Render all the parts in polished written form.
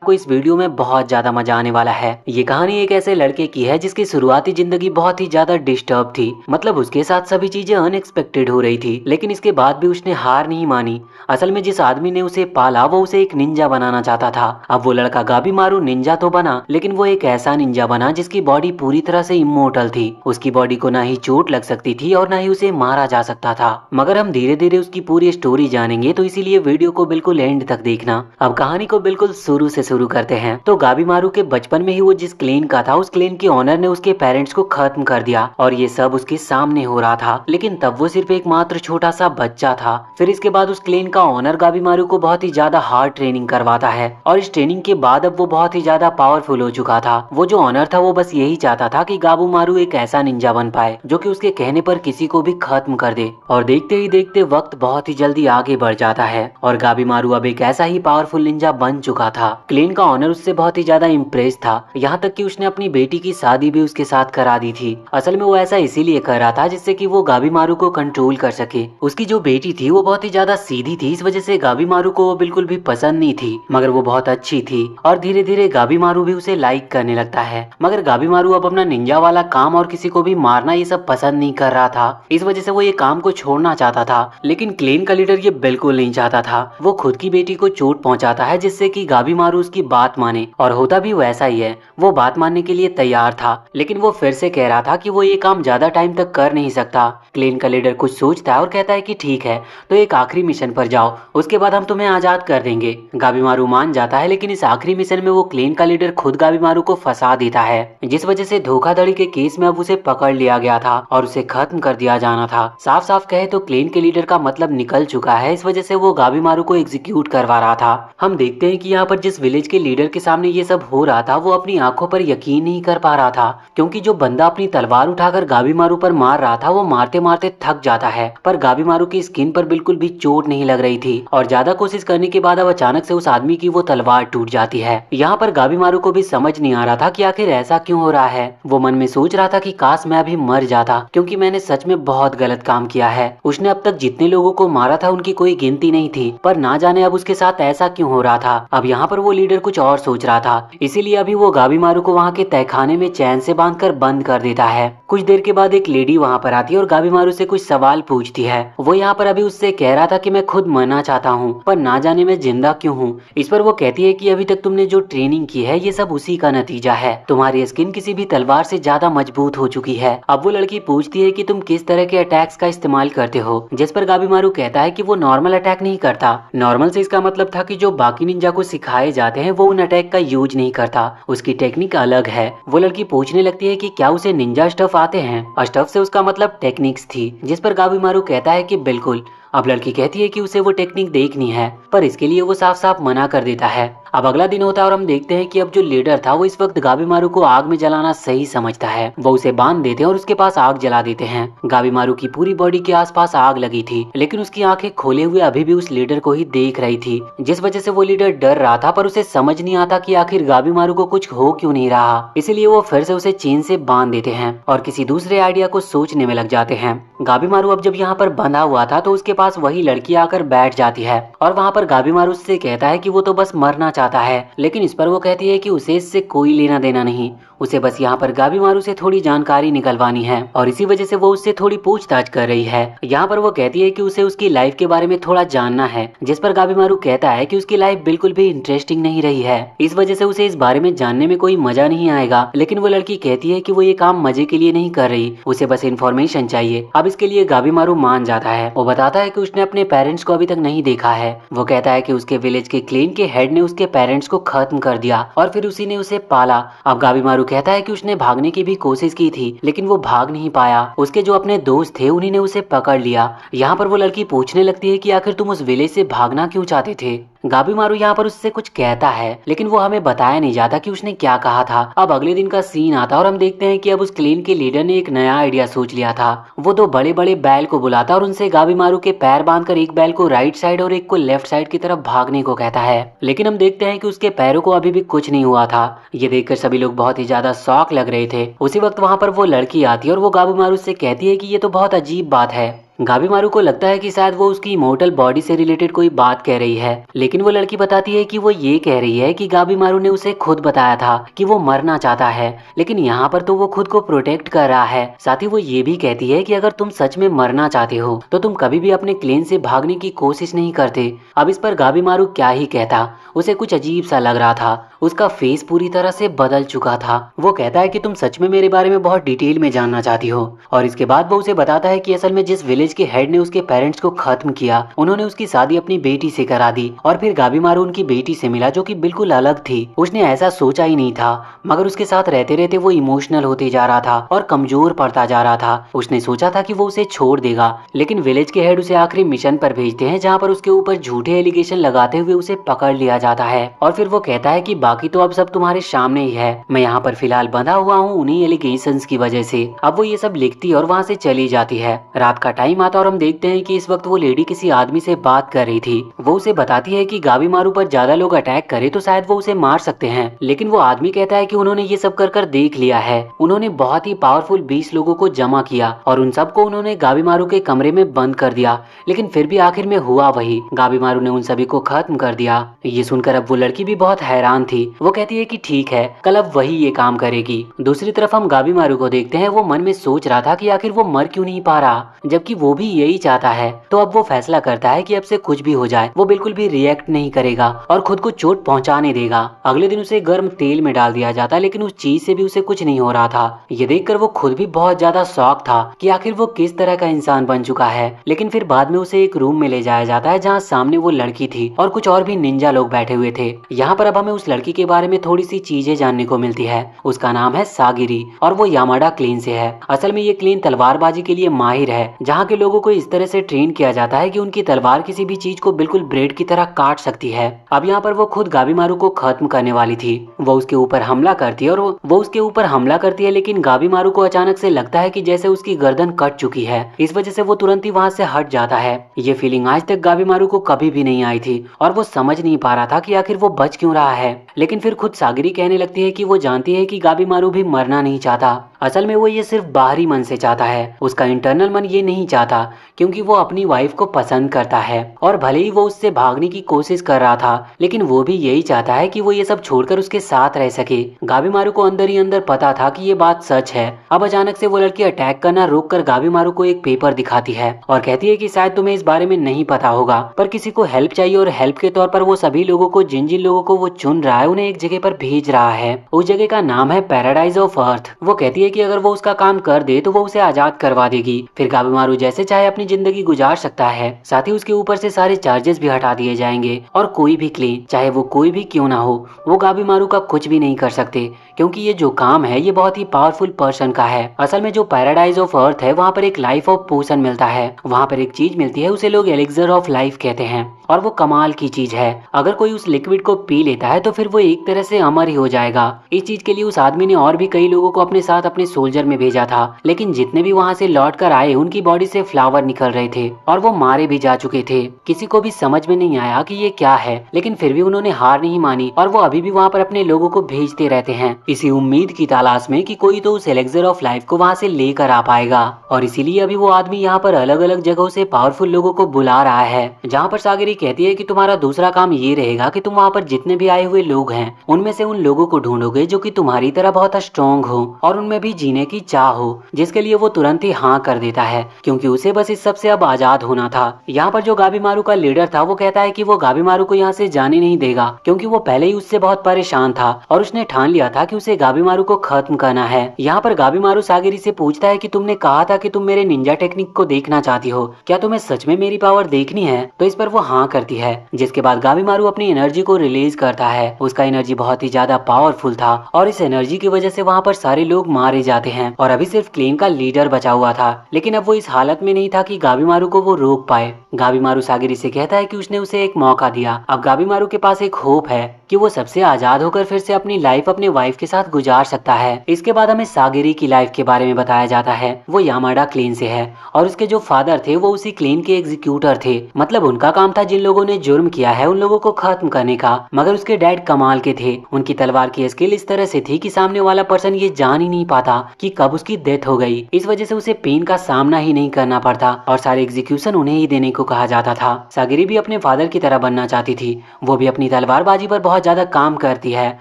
आपको इस वीडियो में बहुत ज्यादा मजा आने वाला है। ये कहानी एक ऐसे लड़के की है जिसकी शुरुआती जिंदगी बहुत ही ज्यादा डिस्टर्ब थी। मतलब उसके साथ सभी चीजें अनएक्सपेक्टेड हो रही थी, लेकिन इसके बाद भी उसने हार नहीं मानी। असल में जिस आदमी ने उसे पाला वो उसे एक निंजा बनाना चाहता था। अब वो लड़का गाबीमारू निंजा तो बना, लेकिन वो एक ऐसा निंजा बना जिसकी बॉडी पूरी तरह से इमोर्टल थी। उसकी बॉडी को ना ही चोट लग सकती थी और ना ही उसे मारा जा सकता था। मगर हम धीरे धीरे उसकी पूरी स्टोरी जानेंगे, तो इसीलिए वीडियो को बिल्कुल एंड तक देखना। अब कहानी को बिल्कुल शुरू से शुरू करते हैं। तो गाबीमारू के बचपन में ही वो जिस क्लेन का था, उस क्लेन के ओनर ने उसके पेरेंट्स को खत्म कर दिया और ये सब उसके सामने हो रहा था। लेकिन तब वो सिर्फ एक मात्र छोटा सा बच्चा था। फिर इसके बाद उस क्लेन का ओनर गाबीमारू को बहुत ही ज्यादा हार्ड ट्रेनिंग करवाता है और इस ट्रेनिंग के बाद अब वो बहुत ही ज्यादा पावरफुल हो चुका था। वो जो ओनर था वो बस यही चाहता था कि गाबीमारू एक ऐसा निंजा बन पाए जो कि उसके कहने पर किसी को भी खत्म कर दे। और देखते ही देखते वक्त बहुत ही जल्दी आगे बढ़ जाता है और गाबीमारू अब एक ऐसा ही पावरफुल निंजा बन चुका था। क्लेन का ओनर उससे बहुत ही ज्यादा इम्प्रेस था, यहाँ तक कि उसने अपनी बेटी की शादी भी उसके साथ करा दी थी। असल में वो ऐसा इसीलिए कर रहा था जिससे कि वो गाबीमारू को कंट्रोल कर सके। उसकी जो बेटी थी वो बहुत ही ज्यादा सीधी थी, इस वजह से गाबीमारू को वो बिल्कुल भी पसंद नहीं थी, मगर वो बहुत अच्छी थी और धीरे धीरे गाबीमारू भी उसे लाइक करने लगता है। मगर गाबीमारू अब अपना निंजा वाला काम और किसी को भी मारना ये सब पसंद नहीं कर रहा था, इस वजह से वो ये काम को छोड़ना चाहता था। लेकिन क्लेन का लीडर ये बिल्कुल नहीं चाहता था। वो खुद की बेटी को चोट पहुंचाता है जिससे कि गाबीमारू उसकी बात माने, और होता भी वैसा ही है। वो बात मानने के लिए तैयार था, लेकिन वो फिर से कह रहा था कि वो ये काम ज्यादा टाइम तक कर नहीं सकता। क्लेन का लीडर कुछ सोचता है और कहता है कि ठीक है, तो एक आखिरी मिशन पर जाओ, उसके बाद हम तुम्हें आजाद कर देंगे। गाबीमारू मान जाता है, लेकिन इस आखिरी मिशन में वो क्लेन का लीडर खुद गाबीमारू को फंसा देता है, जिस वजह से धोखाधड़ी के केस में अब उसे पकड़ लिया गया था और उसे खत्म कर दिया जाना था। साफ साफ कहे तो क्लेन के लीडर का मतलब निकल चुका है, इस वजह से वो गाबीमारू को एग्जीक्यूट करवा रहा था। हम देखते हैं कि यहाँ पर जिस विलेज के लीडर के सामने ये सब हो रहा था, वो अपनी आंखों पर यकीन नहीं कर पा रहा था, क्योंकि जो बंदा अपनी तलवार उठाकर गाबीमारू पर मार रहा था वो मारते मारते थक जाता है, पर गाबीमारू की स्किन पर बिल्कुल भी चोट नहीं लग रही थी और ज्यादा कोशिश करने के बाद अब अचानक से उस आदमी की वो तलवार टूट जाती है। यहाँ पर गाबीमारू को भी समझ नहीं आ रहा था कि आखिर ऐसा क्यों हो रहा है। वो मन में सोच रहा था कि काश मैं अभी मर जाता, क्योंकि मैंने सच में बहुत गलत काम किया है। उसने अब तक जितने लोगों को मारा था उनकी कोई गिनती नहीं थी, पर ना जाने अब उसके साथ ऐसा क्यों हो रहा था। अब यहाँ पर वो लीडर कुछ और सोच रहा था, इसीलिए अभी वो गाबीमारू को वहाँ के तहखाने में चैन से बांधकर बंद कर देता है। कुछ देर के बाद एक लेडी वहाँ पर आती है और गाबीमारू से कुछ सवाल पूछती है। वो यहाँ पर अभी उससे कह रहा था कि मैं खुद मरना चाहता हूँ, पर ना जाने मैं जिंदा क्यों हूँ। इस पर वो कहती है कि अभी तक तुमने जो ट्रेनिंग की है ये सब उसी का नतीजा है। तुम्हारी स्किन किसी भी तलवार से ज्यादा मजबूत हो चुकी है। अब वो लड़की पूछती है कि तुम किस तरह के अटैक्स का इस्तेमाल करते हो, जिस पर गाबीमारू कहता है कि वो नॉर्मल अटैक नहीं करता। नॉर्मल से इसका मतलब था कि जो बाकी निंजा को सिखाए जाते हैं वो उन अटैक का यूज नहीं करता, उसकी टेक्निक अलग है। वो लड़की पूछने लगती है कि क्या उसे निंजा स्टफ आते हैं। स्टफ से उसका मतलब टेक्निक्स थी, जिस पर गाबीमारू कहता है कि बिल्कुल। अब लड़की कहती है कि उसे वो टेक्निक देखनी है, पर इसके लिए वो साफ साफ मना कर देता है। अब अगला दिन होता है और हम देखते हैं कि अब जो लीडर था वो इस वक्त गाबीमारू को आग में जलाना सही समझता है। वो उसे बांध देते हैं और उसके पास आग जला देते हैं। गाबीमारू की पूरी बॉडी के आसपास आग लगी थी, लेकिन उसकी आंखें खोले हुए अभी भी उस लीडर को ही देख रही थी, जिस वजह से वो लीडर डर रहा था, पर उसे समझ नहीं आता कि आखिर गाबीमारू को कुछ हो क्यों नहीं रहा। इसीलिए वो फिर से उसे चेन से बांध देते हैं और किसी दूसरे आइडिया को सोचने में लग जाते हैं। गाबीमारू अब जब यहाँ पर बंधा हुआ था तो उसके पास वही लड़की आकर बैठ जाती है और वहाँ पर गाबीमारू उससे कहता है कि वो तो बस मरना चाहता है, लेकिन इस पर वो कहती है कि उसे इससे कोई लेना देना नहीं, उसे बस यहाँ पर गाबीमारू से थोड़ी जानकारी निकलवानी है और इसी वजह से वो उससे थोड़ी पूछताछ कर रही है। यहाँ पर वो कहती है कि उसे उसकी लाइफ के बारे में थोड़ा जानना है, जिस पर गाबीमारू कहता है कि उसकी लाइफ बिल्कुल भी इंटरेस्टिंग नहीं रही है, इस वजह से उसे इस बारे में जानने में कोई मजा नहीं आएगा। लेकिन वो लड़की कहती है कि वो ये काम मजे के लिए नहीं कर रही, उसे बस इन्फॉर्मेशन चाहिए। अब इसके लिए गाबीमारू मान जाता है। वो बताता है कि उसने अपने पेरेंट्स को अभी तक नहीं देखा है। वो कहता है कि उसके विलेज के क्लेन के हेड ने उसके पेरेंट्स को खत्म कर दिया और फिर उसी ने उसे पाला। अब गाबीमारू कहता है कि उसने भागने की भी कोशिश की थी, लेकिन वो भाग नहीं पाया। उसके जो अपने दोस्त थे उन्हीं ने उसे पकड़ लिया। यहाँ पर वो लड़की पूछने लगती है कि आखिर तुम उस विलेज से भागना क्यों चाहते थे। गाबीमारू यहाँ पर उससे कुछ कहता है, लेकिन वो हमें बताया नहीं जाता कि उसने क्या कहा था। अब अगले दिन का सीन आता और हम देखते हैं कि अब उस क्लेन के लीडर ने एक नया आइडिया सोच लिया था। वो दो बड़े बड़े बैल को बुलाता और उनसे गाबीमारू के पैर बांधकर एक बैल को राइट साइड और एक को लेफ्ट साइड की तरफ भागने को कहता है। लेकिन हम देखते हैं कि उसके पैरों को अभी भी कुछ नहीं हुआ था। ये देखकर सभी लोग बहुत ही ज्यादा शॉक लग रहे थे। उसी वक्त वहाँ पर वो लड़की आती है और वो गाबीमारू से कहती है कि ये तो बहुत अजीब बात है, गाबीमारू को लगता है कि शायद वो उसकी इमोर्टल बॉडी से रिलेटेड कोई बात कह रही है, लेकिन वो लड़की बताती है कि वो ये कह रही है कि गाबीमारू ने उसे खुद बताया था कि वो मरना चाहता है, लेकिन यहाँ पर तो वो खुद को प्रोटेक्ट कर रहा है। साथ ही वो ये भी कहती है कि अगर तुम सच में मरना चाहते हो तो तुम कभी भी अपने क्लेन से भागने की कोशिश नहीं करते। अब इस पर गाबीमारू क्या ही कहता, उसे कुछ अजीब सा लग रहा था। उसका फेस पूरी तरह से बदल चुका था। वो कहता है कि तुम सच में मेरे बारे में बहुत डिटेल में जानना चाहती हो, और इसके बाद वो उसे बताता है कि असल में जिस विलेज के हेड ने उसके पेरेंट्स को खत्म किया, उन्होंने उसकी शादी अपनी बेटी से करा दी, और फिर गाबीमारू उनकी बेटी से मिला जो कि बिल्कुल अलग थी। उसने ऐसा सोचा ही नहीं था, मगर उसके साथ रहते रहते वो इमोशनल होते जा रहा था और कमजोर पड़ता जा रहा था। उसने सोचा था कि वो उसे छोड़ देगा, लेकिन विलेज के हेड उसे आखिरी मिशन पर भेजते हैं जहाँ पर उसके ऊपर झूठे एलिगेशन लगाते हुए उसे पकड़ लिया जाता है। और फिर वो कहता है कि बाकी तो अब सब तुम्हारे सामने ही है, मैं यहाँ पर फिलहाल बंधा हुआ हूँ उन्हीं एलिगेशंस की वजह से। अब वो ये सब लिखती और वहाँ से चली जाती है। रात का टाइम आता और हम देखते हैं कि इस वक्त वो लेडी किसी आदमी से बात कर रही थी। वो उसे बताती है कि गाबीमारू पर ज्यादा लोग अटैक करे तो शायद वो उसे मार सकते हैं, लेकिन वो आदमी कहता है कि उन्होंने ये सब कर देख लिया है। उन्होंने बहुत ही पावरफुल 20 लोगों को जमा किया और उन सबको उन्होंने गाबीमारू के कमरे में बंद कर दिया, लेकिन फिर भी आखिर में हुआ वही, गाबीमारू ने उन सभी को खत्म कर दिया। ये सुनकर अब वो लड़की भी बहुत हैरान थी। वो कहती है कि ठीक है, कल अब वही ये काम करेगी। दूसरी तरफ हम गाबीमारू को देखते हैं। वो मन में सोच रहा था कि आखिर वो मर क्यों नहीं पा रहा, जबकि वो भी यही चाहता है। तो अब वो फैसला करता है कि अब से कुछ भी हो जाए वो बिल्कुल भी रिएक्ट नहीं करेगा और खुद को चोट पहुंचाने देगा। अगले दिन उसे गर्म तेल में डाल दिया जाता, लेकिन उस चीज से भी उसे कुछ नहीं हो रहा था। ये देखकर वो खुद भी बहुत ज्यादा शॉक था कि आखिर वो किस तरह का इंसान बन चुका है। लेकिन फिर बाद में उसे एक रूम में ले जाया जाता है जहाँ सामने वो लड़की थी और कुछ और भी निंजा लोग बैठे हुए थे। यहाँ पर अब हमें उस लड़की के बारे में थोड़ी सी चीजें जानने को मिलती है। उसका नाम है सागिरी और वो यामाडा क्लेन से है। असल में ये क्लेन तलवारबाजी के लिए माहिर है, जहाँ के लोगों को इस तरह से ट्रेन किया जाता है कि उनकी तलवार किसी भी चीज को बिल्कुल ब्रेड की तरह काट सकती है। अब यहाँ पर वो खुद गाबीमारू को खत्म करने वाली थी। वो उसके ऊपर हमला करती है और वो उसके ऊपर हमला करती है, लेकिन गाबीमारू को अचानक से लगता है कि जैसे उसकी गर्दन कट चुकी है। इस वजह से वो तुरंत ही वहाँ से हट जाता है। ये फीलिंग आज तक गाबीमारू को कभी भी नहीं आई थी और वो समझ नहीं पा रहा था कि आखिर वो बच क्यों रहा है। लेकिन फिर खुद सागिरी कहने लगती है कि वो जानती है कि गाबीमारू भी मरना नहीं चाहता। असल में वो ये सिर्फ बाहरी मन से चाहता है, उसका इंटरनल मन ये नहीं चाहता, क्योंकि वो अपनी वाइफ को पसंद करता है। और भले ही वो उससे भागने की कोशिश कर रहा था, लेकिन वो भी यही चाहता है कि वो ये सब छोड़कर उसके साथ रह सके। गाबीमारू को अंदर ही अंदर पता था कि ये बात सच है। अब अचानक से वो लड़की अटैक करना रोककर गाबीमारू को एक पेपर दिखाती है और कहती है कि शायद तुम्हें इस बारे में नहीं पता होगा, पर किसी को हेल्प चाहिए और हेल्प के तौर पर वो सभी लोगों को, जिन जिन लोगों को वो चुन रहा है, उन्हें एक जगह पर भेज रहा है। उस जगह का नाम है पैराडाइज ऑफ अर्थ। वो कहती है कि अगर वो उसका काम कर दे तो वो उसे आजाद करवा देगी, फिर गाबीमारू जैसे चाहे अपनी जिंदगी गुजार सकता है। साथ ही उसके ऊपर से सारे चार्जेस भी हटा दिए जाएंगे और कोई भी क्लेम, चाहे वो कोई भी क्यों ना हो, वो गाबीमारू का कुछ भी नहीं कर सकते, क्योंकि ये जो काम है ये बहुत ही पावरफुल पर्सन का है। असल में जो पैराडाइज ऑफ अर्थ है वहाँ पर एक लाइफ ऑफ पोशन मिलता है। वहाँ पर एक चीज मिलती है, उसे लोग एलिक्सर ऑफ लाइफ कहते हैं और वो कमाल की चीज है। अगर कोई उस लिक्विड को पी लेता है तो फिर वो एक तरह से अमर ही हो जाएगा। इस चीज के लिए उस आदमी ने और भी कई लोगों को अपने साथ अपने सोल्जर में भेजा था, लेकिन जितने भी वहाँ से लौट कर आए उनकी बॉडी से फ्लावर निकल रहे थे और वो मारे भी जा चुके थे। किसी को भी समझ में नहीं आया कि ये क्या है, लेकिन फिर भी उन्होंने हार नहीं मानी और वो अभी भी वहाँ पर अपने लोगों को भेजते रहते हैं, इसी उम्मीद की तलाश में कि कोई तो उस एलेक्सर ऑफ लाइफ को वहाँ से लेकर आ पाएगा। और इसीलिए अभी वो आदमी यहाँ पर अलग अलग जगहों से पावरफुल लोगों को बुला रहा है, जहाँ पर सागरी कहती है कि तुम्हारा दूसरा काम ये रहेगा कि तुम वहाँ पर जितने भी आए हुए लोग हैं उनमें से उन लोगों को ढूंढोगे जो कि तुम्हारी तरह बहुत स्ट्रॉन्ग हो और उनमें भी जीने की चाह हो, जिसके लिए वो तुरंत ही हाँ कर देता है, क्योंकि उसे बस इस सब से अब आजाद होना था। यहाँ पर जो गाबीमारू का लीडर था वो कहता है कि वो गाबीमारू को यहाँ से जाने नहीं देगा, क्योंकि वो पहले ही उससे बहुत परेशान था और उसने ठान लिया था कि उसे गाबीमारू को खत्म करना है। यहाँ पर गाबीमारू सागिरी से पूछता है कि तुमने कहा था कि तुम मेरे निंजा टेक्निक को देखना चाहती हो, क्या तुम्हें सच में मेरी पावर देखनी है? तो इस पर वो हाँ करती है, जिसके बाद गाबीमारू अपनी एनर्जी को रिलीज करता है। उसका एनर्जी बहुत ही ज्यादा पावरफुल था और इस एनर्जी की वजह से वहाँ पर सारे लोग मारे जाते हैं और अभी सिर्फ क्लेन का लीडर बचा हुआ था। लेकिन अब वो इस हालत में नहीं था कि गाबीमारू को वो रोक पाए। गाबीमारू सागिरी से कहता है कि उसने उसे एक मौका दिया, अब गाबीमारू के पास एक होप है कि वो सबसे आजाद होकर फिर से अपनी लाइफ अपने वाइफ के साथ गुजार सकता है। इसके बाद हमें सागिरी की लाइफ के बारे में बताया जाता है। वो यामाडा क्लेन से है और उसके जो फादर थे वो उसी क्लेन के एग्जीक्यूटर थे, मतलब उनका काम था जिन लोगों ने जुर्म किया है उन लोगों को खत्म करने का, मगर उसके डैड कमाल के थे। उनकी तलवार की स्किल इस तरह से थी कि सामने वाला पर्सन ये जान ही नहीं पाता कि कब उसकी डेथ हो गई। इस वजह से उसे पेन का सामना ही नहीं करना पड़ता और सारे एग्जीक्यूशन उन्हें ही देने को कहा जाता था। सागिरी भी अपने फादर की तरह बनना चाहती थी। वो भी अपनी तलवारबाजी पर बहुत ज्यादा काम करती है,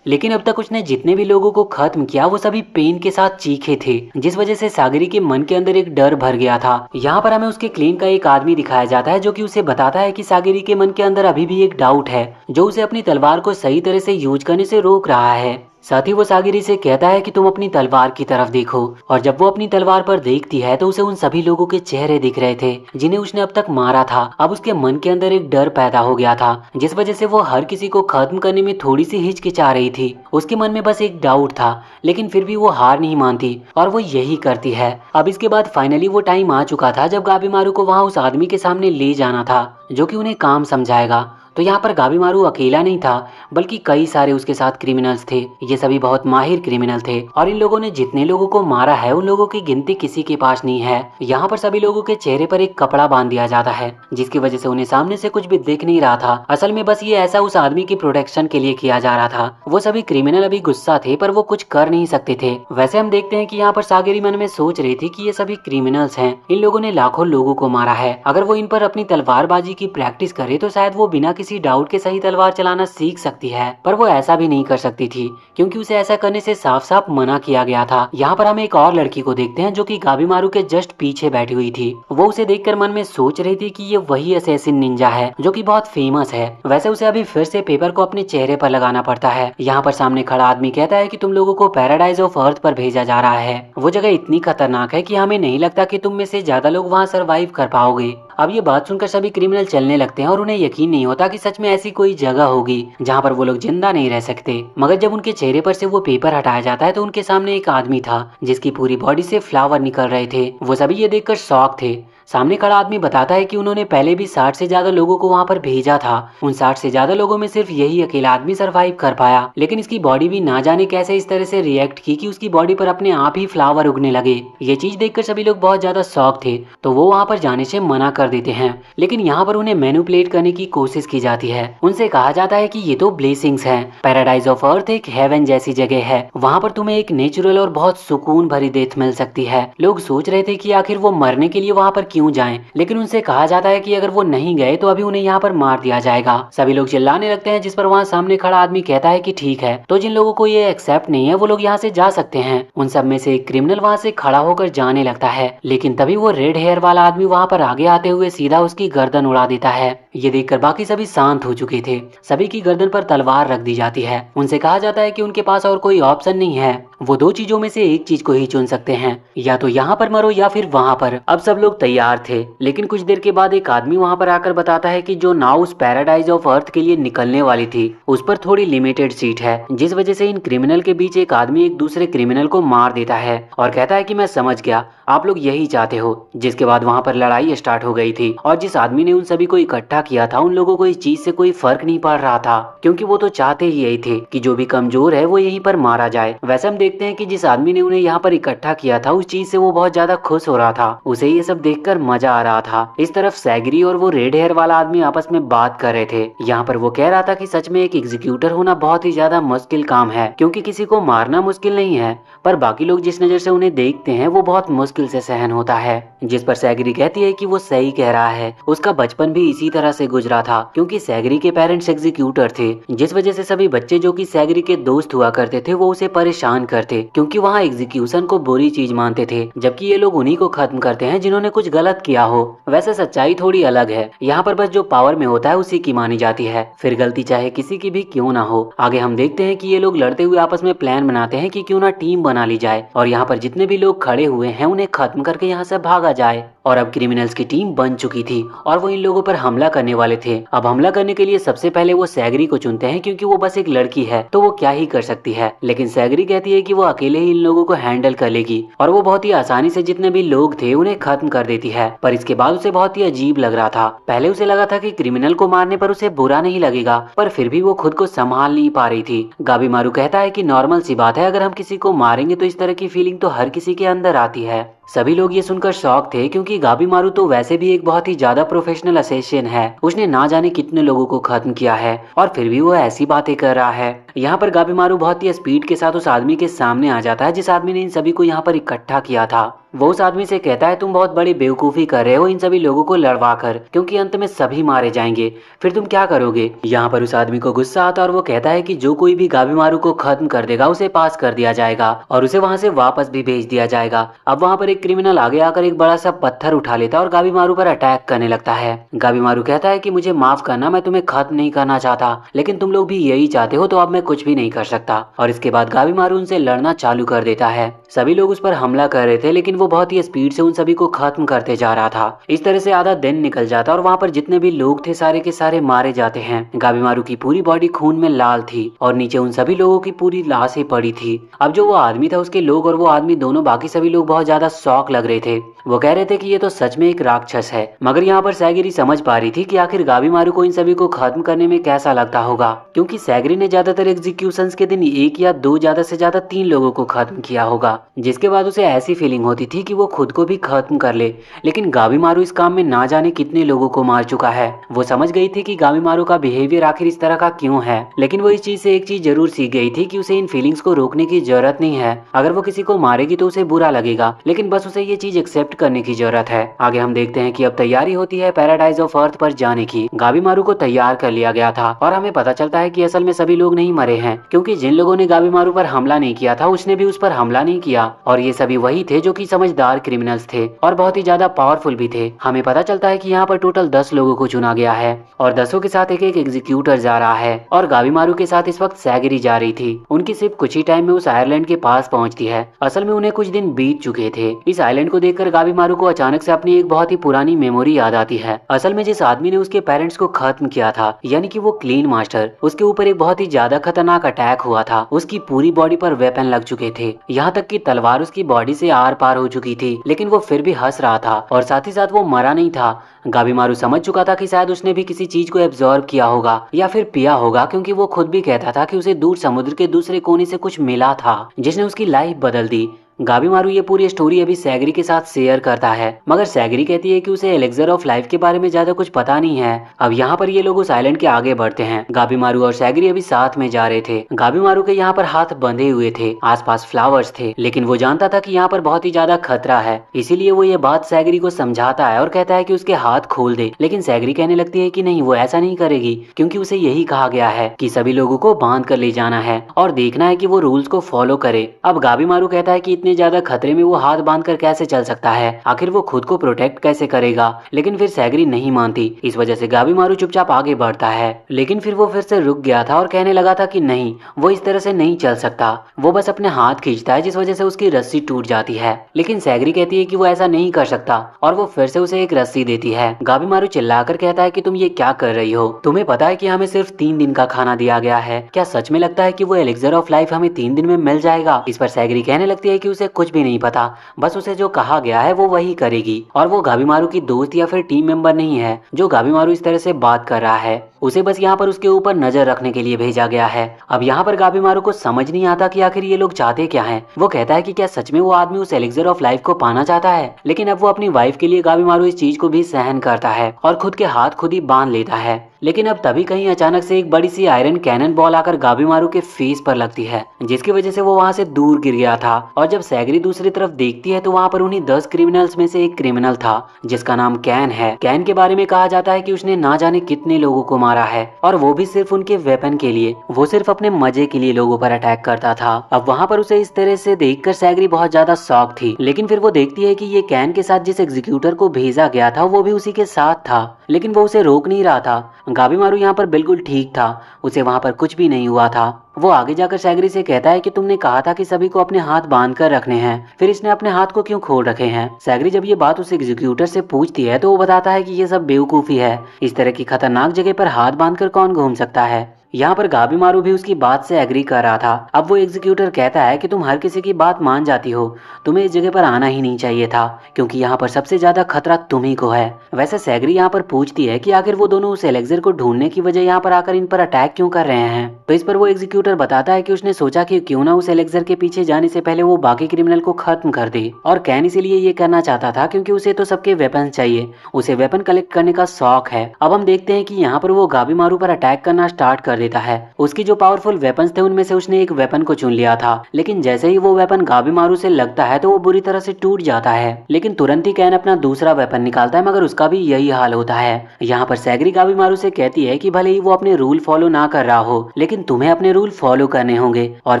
लेकिन अब तक उसने जितने भी लोगों को खत्म किया वो सभी पेन के साथ चीखे थे, जिस वजह से सागिरी के मन के अंदर एक डर भर गया था। यहाँ पर हमें उसके क्लीन का एक आदमी दिखाया जाता है जो कि उसे बताता है कि सागिरी के मन के अंदर अभी भी एक डाउट है जो उसे अपनी तलवार को सही तरह से यूज करने से रोक रहा है। साथ ही वो सागिरी से कहता है कि तुम अपनी तलवार की तरफ देखो, और जब वो अपनी तलवार पर देखती है तो उसे उन सभी लोगों के चेहरे दिख रहे थे जिन्हें उसने अब तक मारा था। अब उसके मन के अंदर एक डर पैदा हो गया था, जिस वजह से वो हर किसी को खत्म करने में थोड़ी सी हिचकिचा रही थी। उसके मन में बस एक डाउट था, लेकिन फिर भी वो हार नहीं मानती और वो यही करती है। अब इसके बाद फाइनली वो टाइम आ चुका था जब गाबीमारू को वहाँ उस आदमी के सामने ले जाना था जो कि उन्हें काम समझाएगा। तो यहाँ पर गाबीमारू अकेला नहीं था, बल्कि कई सारे उसके साथ क्रिमिनल्स थे। ये सभी बहुत माहिर क्रिमिनल थे और इन लोगों ने जितने लोगों को मारा है उन लोगों की गिनती किसी के पास नहीं है। यहाँ पर सभी लोगों के चेहरे पर एक कपड़ा बांध दिया जाता है जिसकी वजह से उन्हें सामने से कुछ भी दिख नहीं रहा था। असल में बस ये ऐसा उस आदमी की प्रोटेक्शन के लिए किया जा रहा था। वो सभी क्रिमिनल अभी गुस्सा थे पर वो कुछ कर नहीं सकते थे। वैसे हम देखते हैं कि यहाँ पर सागिरी मन में सोच रही थी कि ये सभी क्रिमिनल्स हैं, इन लोगों ने लाखों लोगों को मारा है। अगर वो इन पर अपनी तलवारबाजी की प्रैक्टिस करे तो शायद वो बिना किसी डाउट के सही तलवार चलाना सीख सकती है, पर वो ऐसा भी नहीं कर सकती थी क्योंकि उसे ऐसा करने से साफ साफ मना किया गया था। यहाँ पर हम एक और लड़की को देखते हैं जो कि गाबीमारू के जस्ट पीछे बैठी हुई थी। वो उसे देखकर मन में सोच रही थी कि ये वही असैसिन निंजा है जो कि बहुत फेमस है। वैसे उसे अभी फिर से पेपर को अपने चेहरे पर लगाना पड़ता है। यहाँ पर सामने खड़ा आदमी कहता है कि तुम लोगों को पैराडाइज ऑफ अर्थ पर भेजा जा रहा है। वो जगह इतनी खतरनाक है कि हमें नहीं लगता कि तुम में से ज्यादा लोग वहाँ सरवाइव कर पाओगे। अब ये बात सुनकर सभी क्रिमिनल चलने लगते हैं और उन्हें यकीन नहीं होता कि सच में ऐसी कोई जगह होगी जहाँ पर वो लोग जिंदा नहीं रह सकते। मगर जब उनके चेहरे पर से वो पेपर हटाया जाता है तो उनके सामने एक आदमी था जिसकी पूरी बॉडी से फ्लावर निकल रहे थे। वो सभी ये देखकर शॉक थे। सामने खड़ा आदमी बताता है कि उन्होंने पहले भी 60 से ज्यादा लोगों को वहाँ पर भेजा था। उन 60 से ज्यादा लोगों में सिर्फ यही अकेला आदमी सरवाइव कर पाया, लेकिन इसकी बॉडी भी ना जाने कैसे इस तरह से रिएक्ट की कि उसकी बॉडी पर अपने आप ही फ्लावर उगने लगे। ये चीज देखकर सभी लोग बहुत ज्यादा शॉक थे, तो वो वहाँ पर जाने से मना कर देते हैं। लेकिन यहाँ पर उन्हें मैनिपुलेट करने की कोशिश की जाती है। उनसे कहा जाता है कि ये तो ब्लेसिंग्स हैं। पैराडाइज ऑफ अर्थ एक हेवन जैसी जगह है, वहाँ पर तुम्हें एक नेचुरल और बहुत सुकून भरी डेथ मिल सकती है। लोग सोच रहे थे कि आखिर वो मरने के लिए वहाँ पर क्यों जाएं, लेकिन उनसे कहा जाता है कि अगर वो नहीं गए तो अभी उन्हें यहाँ पर मार दिया जाएगा। सभी लोग चिल्लाने लगते हैं, जिस पर वहाँ सामने खड़ा आदमी कहता है कि ठीक है, तो जिन लोगों को ये एक्सेप्ट नहीं है वो लोग यहाँ से जा सकते हैं। उन सब में से एक क्रिमिनल वहाँ से खड़ा होकर जाने लगता है, लेकिन तभी वो रेड हेयर वाला आदमी वहाँ पर आगे आते हुए सीधा उसकी गर्दन उड़ा देता है। ये देखकर बाकी सभी शांत हो चुके थे। सभी की गर्दन पर तलवार रख दी जाती है। उनसे कहा जाता है कि उनके पास और कोई ऑप्शन नहीं है, वो दो चीजों में से एक चीज को ही चुन सकते हैं, या तो यहाँ पर मरो या फिर वहाँ पर। अब सब लोग तैयार थे, लेकिन कुछ देर के बाद एक आदमी वहाँ पर आकर बताता है कि जो नाव उस पैराडाइज ऑफ अर्थ के लिए निकलने वाली थी उस पर थोड़ी लिमिटेड सीट है, जिस वजह से इन क्रिमिनल के बीच एक आदमी एक दूसरे क्रिमिनल को मार देता है और कहता है कि मैं समझ गया, आप लोग यही चाहते हो। जिसके बाद वहाँ पर लड़ाई स्टार्ट हो गई थी और जिस आदमी ने उन सभी को इकट्ठा किया था उन लोगों को इस चीज से कोई फर्क नहीं पड़ रहा था, क्योंकि वो तो चाहते ही यही थे कि जो भी कमजोर है वो यहीं पर मारा जाए। वैसे हम देखते हैं कि जिस आदमी ने उन्हें यहाँ पर इकट्ठा किया था उस चीज से वो बहुत ज्यादा खुश हो रहा था, उसे ये सब देखकर मजा आ रहा था। इस तरफ सैगरी और वो रेड हेयर वाला आदमी आपस में बात कर रहे थे। यहाँ पर वो कह रहा था कि सच में एक एग्जीक्यूटर होना बहुत ही ज्यादा मुश्किल काम है, क्योंकि किसी को मारना मुश्किल नहीं है, पर बाकी लोग जिस नजर से उन्हें देखते हैं वो बहुत मुश्किल से सहन होता है। जिस पर सैगरी कहती है कि वो सही कह रहा है, उसका बचपन भी इसी तरह से गुजरा था, क्योंकि सैगरी के पेरेंट्स एग्जीक्यूटर थे, जिस वजह से सभी बच्चे जो कि सैगरी के दोस्त हुआ करते थे वो उसे परेशान करते, क्योंकि वहाँ एग्जीक्यूशन को बुरी चीज मानते थे, जबकि ये लोग उन्हीं को खत्म करते हैं जिन्होंने कुछ गलत किया हो। वैसे सच्चाई थोड़ी अलग है, यहाँ पर बस जो पावर में होता है उसी की मानी जाती है, फिर गलती चाहे किसी की भी क्यों ना हो। आगे हम देखते हैं कि ये लोग लड़ते हुए आपस में प्लान बनाते हैं कि क्यों ना टीम बना ली जाए और यहाँ पर जितने भी लोग खड़े हुए हैं उन्हें खत्म करके यहाँ से भागा जाए। और अब क्रिमिनल्स की टीम बन चुकी थी और वो इन लोगों पर हमला करने वाले थे। अब हमला करने के लिए सबसे पहले वो सैगरी को चुनते हैं, क्योंकि वो बस एक लड़की है तो वो क्या ही कर सकती है, लेकिन सैगरी कहती है कि वो अकेले ही इन लोगों को हैंडल कर लेगी और वो बहुत ही आसानी से जितने भी लोग थे उन्हें खत्म कर देती है। पर इसके बाद उसे बहुत ही अजीब लग रहा था। पहले उसे लगा था कि क्रिमिनल को मारने पर उसे बुरा नहीं लगेगा, पर फिर भी वो खुद को संभाल नहीं पा रही थी। गाबीमारू कहता है कि नॉर्मल सी बात है, अगर हम किसी को मारेंगे तो इस तरह की फीलिंग तो हर किसी के अंदर आती है। सभी लोग ये सुनकर शॉक थे, क्योंकि गाबीमारू तो वैसे भी एक बहुत ही ज्यादा प्रोफेशनल असैसिन है। उसने ना जाने कितने लोगों को खत्म किया है और फिर भी वो ऐसी बातें कर रहा है। यहाँ पर गाबीमारू बहुत ही स्पीड के साथ उस आदमी के सामने आ जाता है जिस आदमी ने इन सभी को यहाँ पर इकट्ठा किया था। वो उस आदमी से कहता है तुम बहुत बड़ी बेवकूफी कर रहे हो इन सभी लोगों को लड़वा कर, क्योंकि अंत में सभी मारे जाएंगे, फिर तुम क्या करोगे। यहाँ पर उस आदमी को गुस्सा आता है और वो कहता है कि जो कोई भी गाबीमारू को खत्म कर देगा उसे पास कर दिया जाएगा और उसे वहां से वापस भी भेज दिया जाएगा। अब वहाँ पर एक क्रिमिनल आगे आकर एक बड़ा सा पत्थर उठा लेता है और गाबीमारू पर अटैक करने लगता है। गाबीमारू कहता है कि मुझे माफ करना, मैं तुम्हें खत्म नहीं करना चाहता, लेकिन तुम लोग भी यही चाहते हो तो अब मैं कुछ भी नहीं कर सकता। और इसके बाद गाबीमारू उनसे लड़ना चालू कर देता है। सभी लोग उस पर हमला कर रहे थे लेकिन वो बहुत ही स्पीड से उन सभी को खत्म करते जा रहा था। इस तरह से आधा दिन निकल जाता और वहाँ पर जितने भी लोग थे सारे के सारे मारे जाते हैं। गाबीमारू की पूरी बॉडी खून में लाल थी और नीचे उन सभी लोगों की पूरी लाशें पड़ी थी। अब जो वो आदमी था उसके लोग और वो आदमी दोनों बाकी सभी लोग बहुत ज्यादा शॉक लग रहे थे। वो कह रहे थे कि ये तो सच में एक राक्षस है। मगर यहाँ पर सैगिरी समझ पा रही थी कि आखिर गाबीमारू को इन सभी को खत्म करने में कैसा लगता होगा, क्योंकि सैगिरी ने ज्यादातर एग्जीक्यूशंस के दिन एक या दो, ज्यादा से ज्यादा 3 लोगों को खत्म किया होगा, जिसके बाद उसे ऐसी फीलिंग होती थी कि वो खुद को भी खत्म कर ले। लेकिन गाबीमारू इस काम में ना जाने कितने लोगों को मार चुका है। वो समझ गई थी कि गाबीमारू का बिहेवियर आखिर इस तरह का क्यों है, लेकिन वो इस चीज से एक चीज जरूर सीख गई थी कि उसे इन फीलिंग्स को रोकने की जरूरत नहीं है। अगर वो किसी को मारेगी तो उसे बुरा लगेगा, लेकिन बस उसे ये चीज एक्सेप्ट करने की जरूरत है। आगे हम देखते हैं कि अब तैयारी होती है पैराडाइज ऑफ अर्थ पर जाने की। गाबीमारू को तैयार कर लिया गया था और हमें पता चलता है कि असल में सभी लोग नहीं मरे हैं, क्योंकि जिन लोगों ने गाबीमारू पर हमला नहीं किया था उसने भी उस पर हमला नहीं किया, और ये सभी वही थे जो कि समझदार क्रिमिनल्स थे और बहुत ही ज्यादा पावरफुल भी थे। हमें पता चलता है कि यहाँ पर टोटल 10 लोगों को चुना गया है और 10 के साथ एक एक एग्जीक्यूटर जा रहा है और गाबीमारू के साथ इस वक्त सैगिरी जा रही थी। उनकी सिर्फ कुछ ही टाइम में उस आयरलैंड के पास पहुंचती है। असल में उन्हें कुछ दिन बीत चुके थे। इस आइलैंड को देखकर गाबीमारू को अचानक से अपनी एक बहुत ही पुरानी मेमोरी याद आती है। असल में जिस आदमी ने उसके पेरेंट्स को खत्म किया था, यानी कि वो क्लीन मास्टर, उसके ऊपर एक बहुत ही ज्यादा खतरनाक अटैक हुआ था। उसकी पूरी बॉडी पर वेपन लग चुके थे, यहाँ तक कि तलवार उसकी बॉडी से आर पार हो चुकी थी, लेकिन वो फिर भी हंस रहा था और साथ ही साथ वो मरा नहीं था। गाबीमारू समझ चुका था कि शायद उसने भी किसी चीज को एब्जॉर्ब किया होगा या फिर पिया होगा, क्योंकि वो खुद भी कहता था कि उसे दूर समुद्र के दूसरे कोने से कुछ मिला था जिसने उसकी लाइफ बदल दी। गाबीमारू ये पूरी स्टोरी अभी सैगिरी के साथ शेयर करता है, मगर सैगिरी कहती है कि उसे एलेक्सर ऑफ लाइफ के बारे में ज्यादा कुछ पता नहीं है। अब यहाँ पर ये लोग उस आइलैंड के आगे बढ़ते हैं। गाबीमारू और सैगिरी अभी साथ में जा रहे थे। गाबीमारू के यहाँ पर हाथ बंधे हुए थे, आसपास फ्लावर्स थे, लेकिन वो जानता था कि यहाँ पर बहुत ही ज्यादा खतरा है, इसीलिए वो ये बात सैगिरी को समझाता है और कहता है कि उसके हाथ खोल दे। लेकिन सैगिरी कहने लगती है कि नहीं, वो ऐसा नहीं करेगी, क्योंकि उसे यही कहा गया है कि सभी लोगों को बांध कर ले जाना है और देखना है कि वो रूल्स को फॉलो करे। अब गाबीमारू कहता है कि इतने ज्यादा खतरे में वो हाथ बांधकर कैसे चल सकता है, आखिर वो खुद को प्रोटेक्ट कैसे करेगा। लेकिन फिर सैगिरी नहीं मानती, इस वजह से गाबीमारू चुपचाप आगे बढ़ता है। लेकिन फिर वो फिर से रुक गया था और कहने लगा था कि नहीं, वो इस तरह से नहीं चल सकता। वो बस अपने हाथ खींचता है जिस वजह से उसकी रस्सी टूट जाती है। लेकिन सैगिरी कहती है कि वो ऐसा नहीं कर सकता और वो फिर से उसे एक रस्सी देती है। गाबीमारू चिल्लाकर कहता है कि तुम ये क्या कर रही हो, तुम्हें पता है कि हमें सिर्फ 3 दिन का खाना दिया गया है, क्या सच में लगता है कि वो एलेक्सर ऑफ लाइफ हमें 3 दिन में मिल जाएगा। इस पर सैगिरी कहने लगती है कि उसे कुछ भी नहीं पता, बस उसे जो कहा गया है वो वही करेगी और वो गाबीमारू की दोस्त या फिर टीम मेंबर नहीं है जो गाबीमारू इस तरह से बात कर रहा है। उसे बस यहाँ पर उसके ऊपर नजर रखने के लिए भेजा गया है। अब यहाँ पर गाबीमारू को समझ नहीं आता कि आखिर ये लोग चाहते क्या हैं। वो कहता है कि क्या सच में वो आदमी उस एलेक्सर ऑफ लाइफ को पाना चाहता है, लेकिन अब वो अपनी वाइफ के लिए गाबीमारू इस चीज को भी सहन करता है और खुद के हाथ खुद ही बांध लेता है। लेकिन अब तभी कहीं अचानक से एक बड़ी सी आयरन कैनन बॉल आकर गाबीमारू के फेस पर लगती है, जिसकी वजह से वो वहाँ से दूर गिर गया था। और जब सैगिरी दूसरी तरफ देखती है तो वहाँ पर उन्हीं 10 क्रिमिनल्स में से एक क्रिमिनल था जिसका नाम कैन है। कैन के बारे में कहा जाता है कि उसने ना जाने कितने लोगों को मारा है और वो भी सिर्फ उनके वेपन के लिए। वो सिर्फ अपने मजे के लिए लोगों पर अटैक करता था। अब वहाँ पर उसे इस तरह से देखकर सैगिरी बहुत ज्यादा शॉक थी, लेकिन फिर वो देखती है कि ये कैन के साथ जिस एग्जीक्यूटर को भेजा गया था वो भी उसी के साथ था, लेकिन वो उसे रोक नहीं रहा था। गाबीमारू यहाँ पर बिल्कुल ठीक था, उसे वहाँ पर कुछ भी नहीं हुआ था। वो आगे जाकर सैगिरी से कहता है कि तुमने कहा था कि सभी को अपने हाथ बांध कर रखने हैं, फिर इसने अपने हाथ को क्यों खोल रखे हैं। सैगिरी जब ये बात उस एग्जीक्यूटर से पूछती है तो वो बताता है कि ये सब बेवकूफी है, इस तरह की खतरनाक जगह पर हाथ बांधकर कौन घूम सकता है। यहाँ पर गाबीमारू भी उसकी बात से एग्री कर रहा था। अब वो एग्जीक्यूटर कहता है कि तुम हर किसी की बात मान जाती हो, तुम्हें इस जगह पर आना ही नहीं चाहिए था, क्योंकि यहाँ पर सबसे ज्यादा खतरा तुम ही को है। वैसे सैगिरी यहाँ पर पूछती है कि आखिर वो दोनों उस एलेक्सर को ढूंढने की वजह यहाँ पर आकर इन पर अटैक क्यों कर रहे हैं। तो इस पर वो एग्जीक्यूटर बताता है कि उसने सोचा कि क्यों ना उस एलेक्सर के पीछे जाने से पहले वो बाकी क्रिमिनल को खत्म कर दे। और कैन इसीलिए ये करना चाहता था क्योंकि उसे तो सबके वेपन चाहिए, उसे वेपन कलेक्ट करने का शौक है। अब हम देखते हैं कि यहाँ पर वो गाबीमारू पर अटैक करना स्टार्ट कर देता है। उसकी जो पावरफुल वेपन्स थे उनमें से उसने एक वेपन को चुन लिया था, लेकिन जैसे ही वो वेपन गाबीमारू से लगता है तो वो बुरी तरह से टूट जाता है। लेकिन तुरंत ही कैन अपना दूसरा वेपन निकालता है, मगर उसका भी यही हाल होता है। यहाँ पर सैगरी गाबीमारू से कहती है कि भले ही वो अपने रूल फॉलो ना कर रहा हो, लेकिन तुम्हें अपने रूल फॉलो करने होंगे। और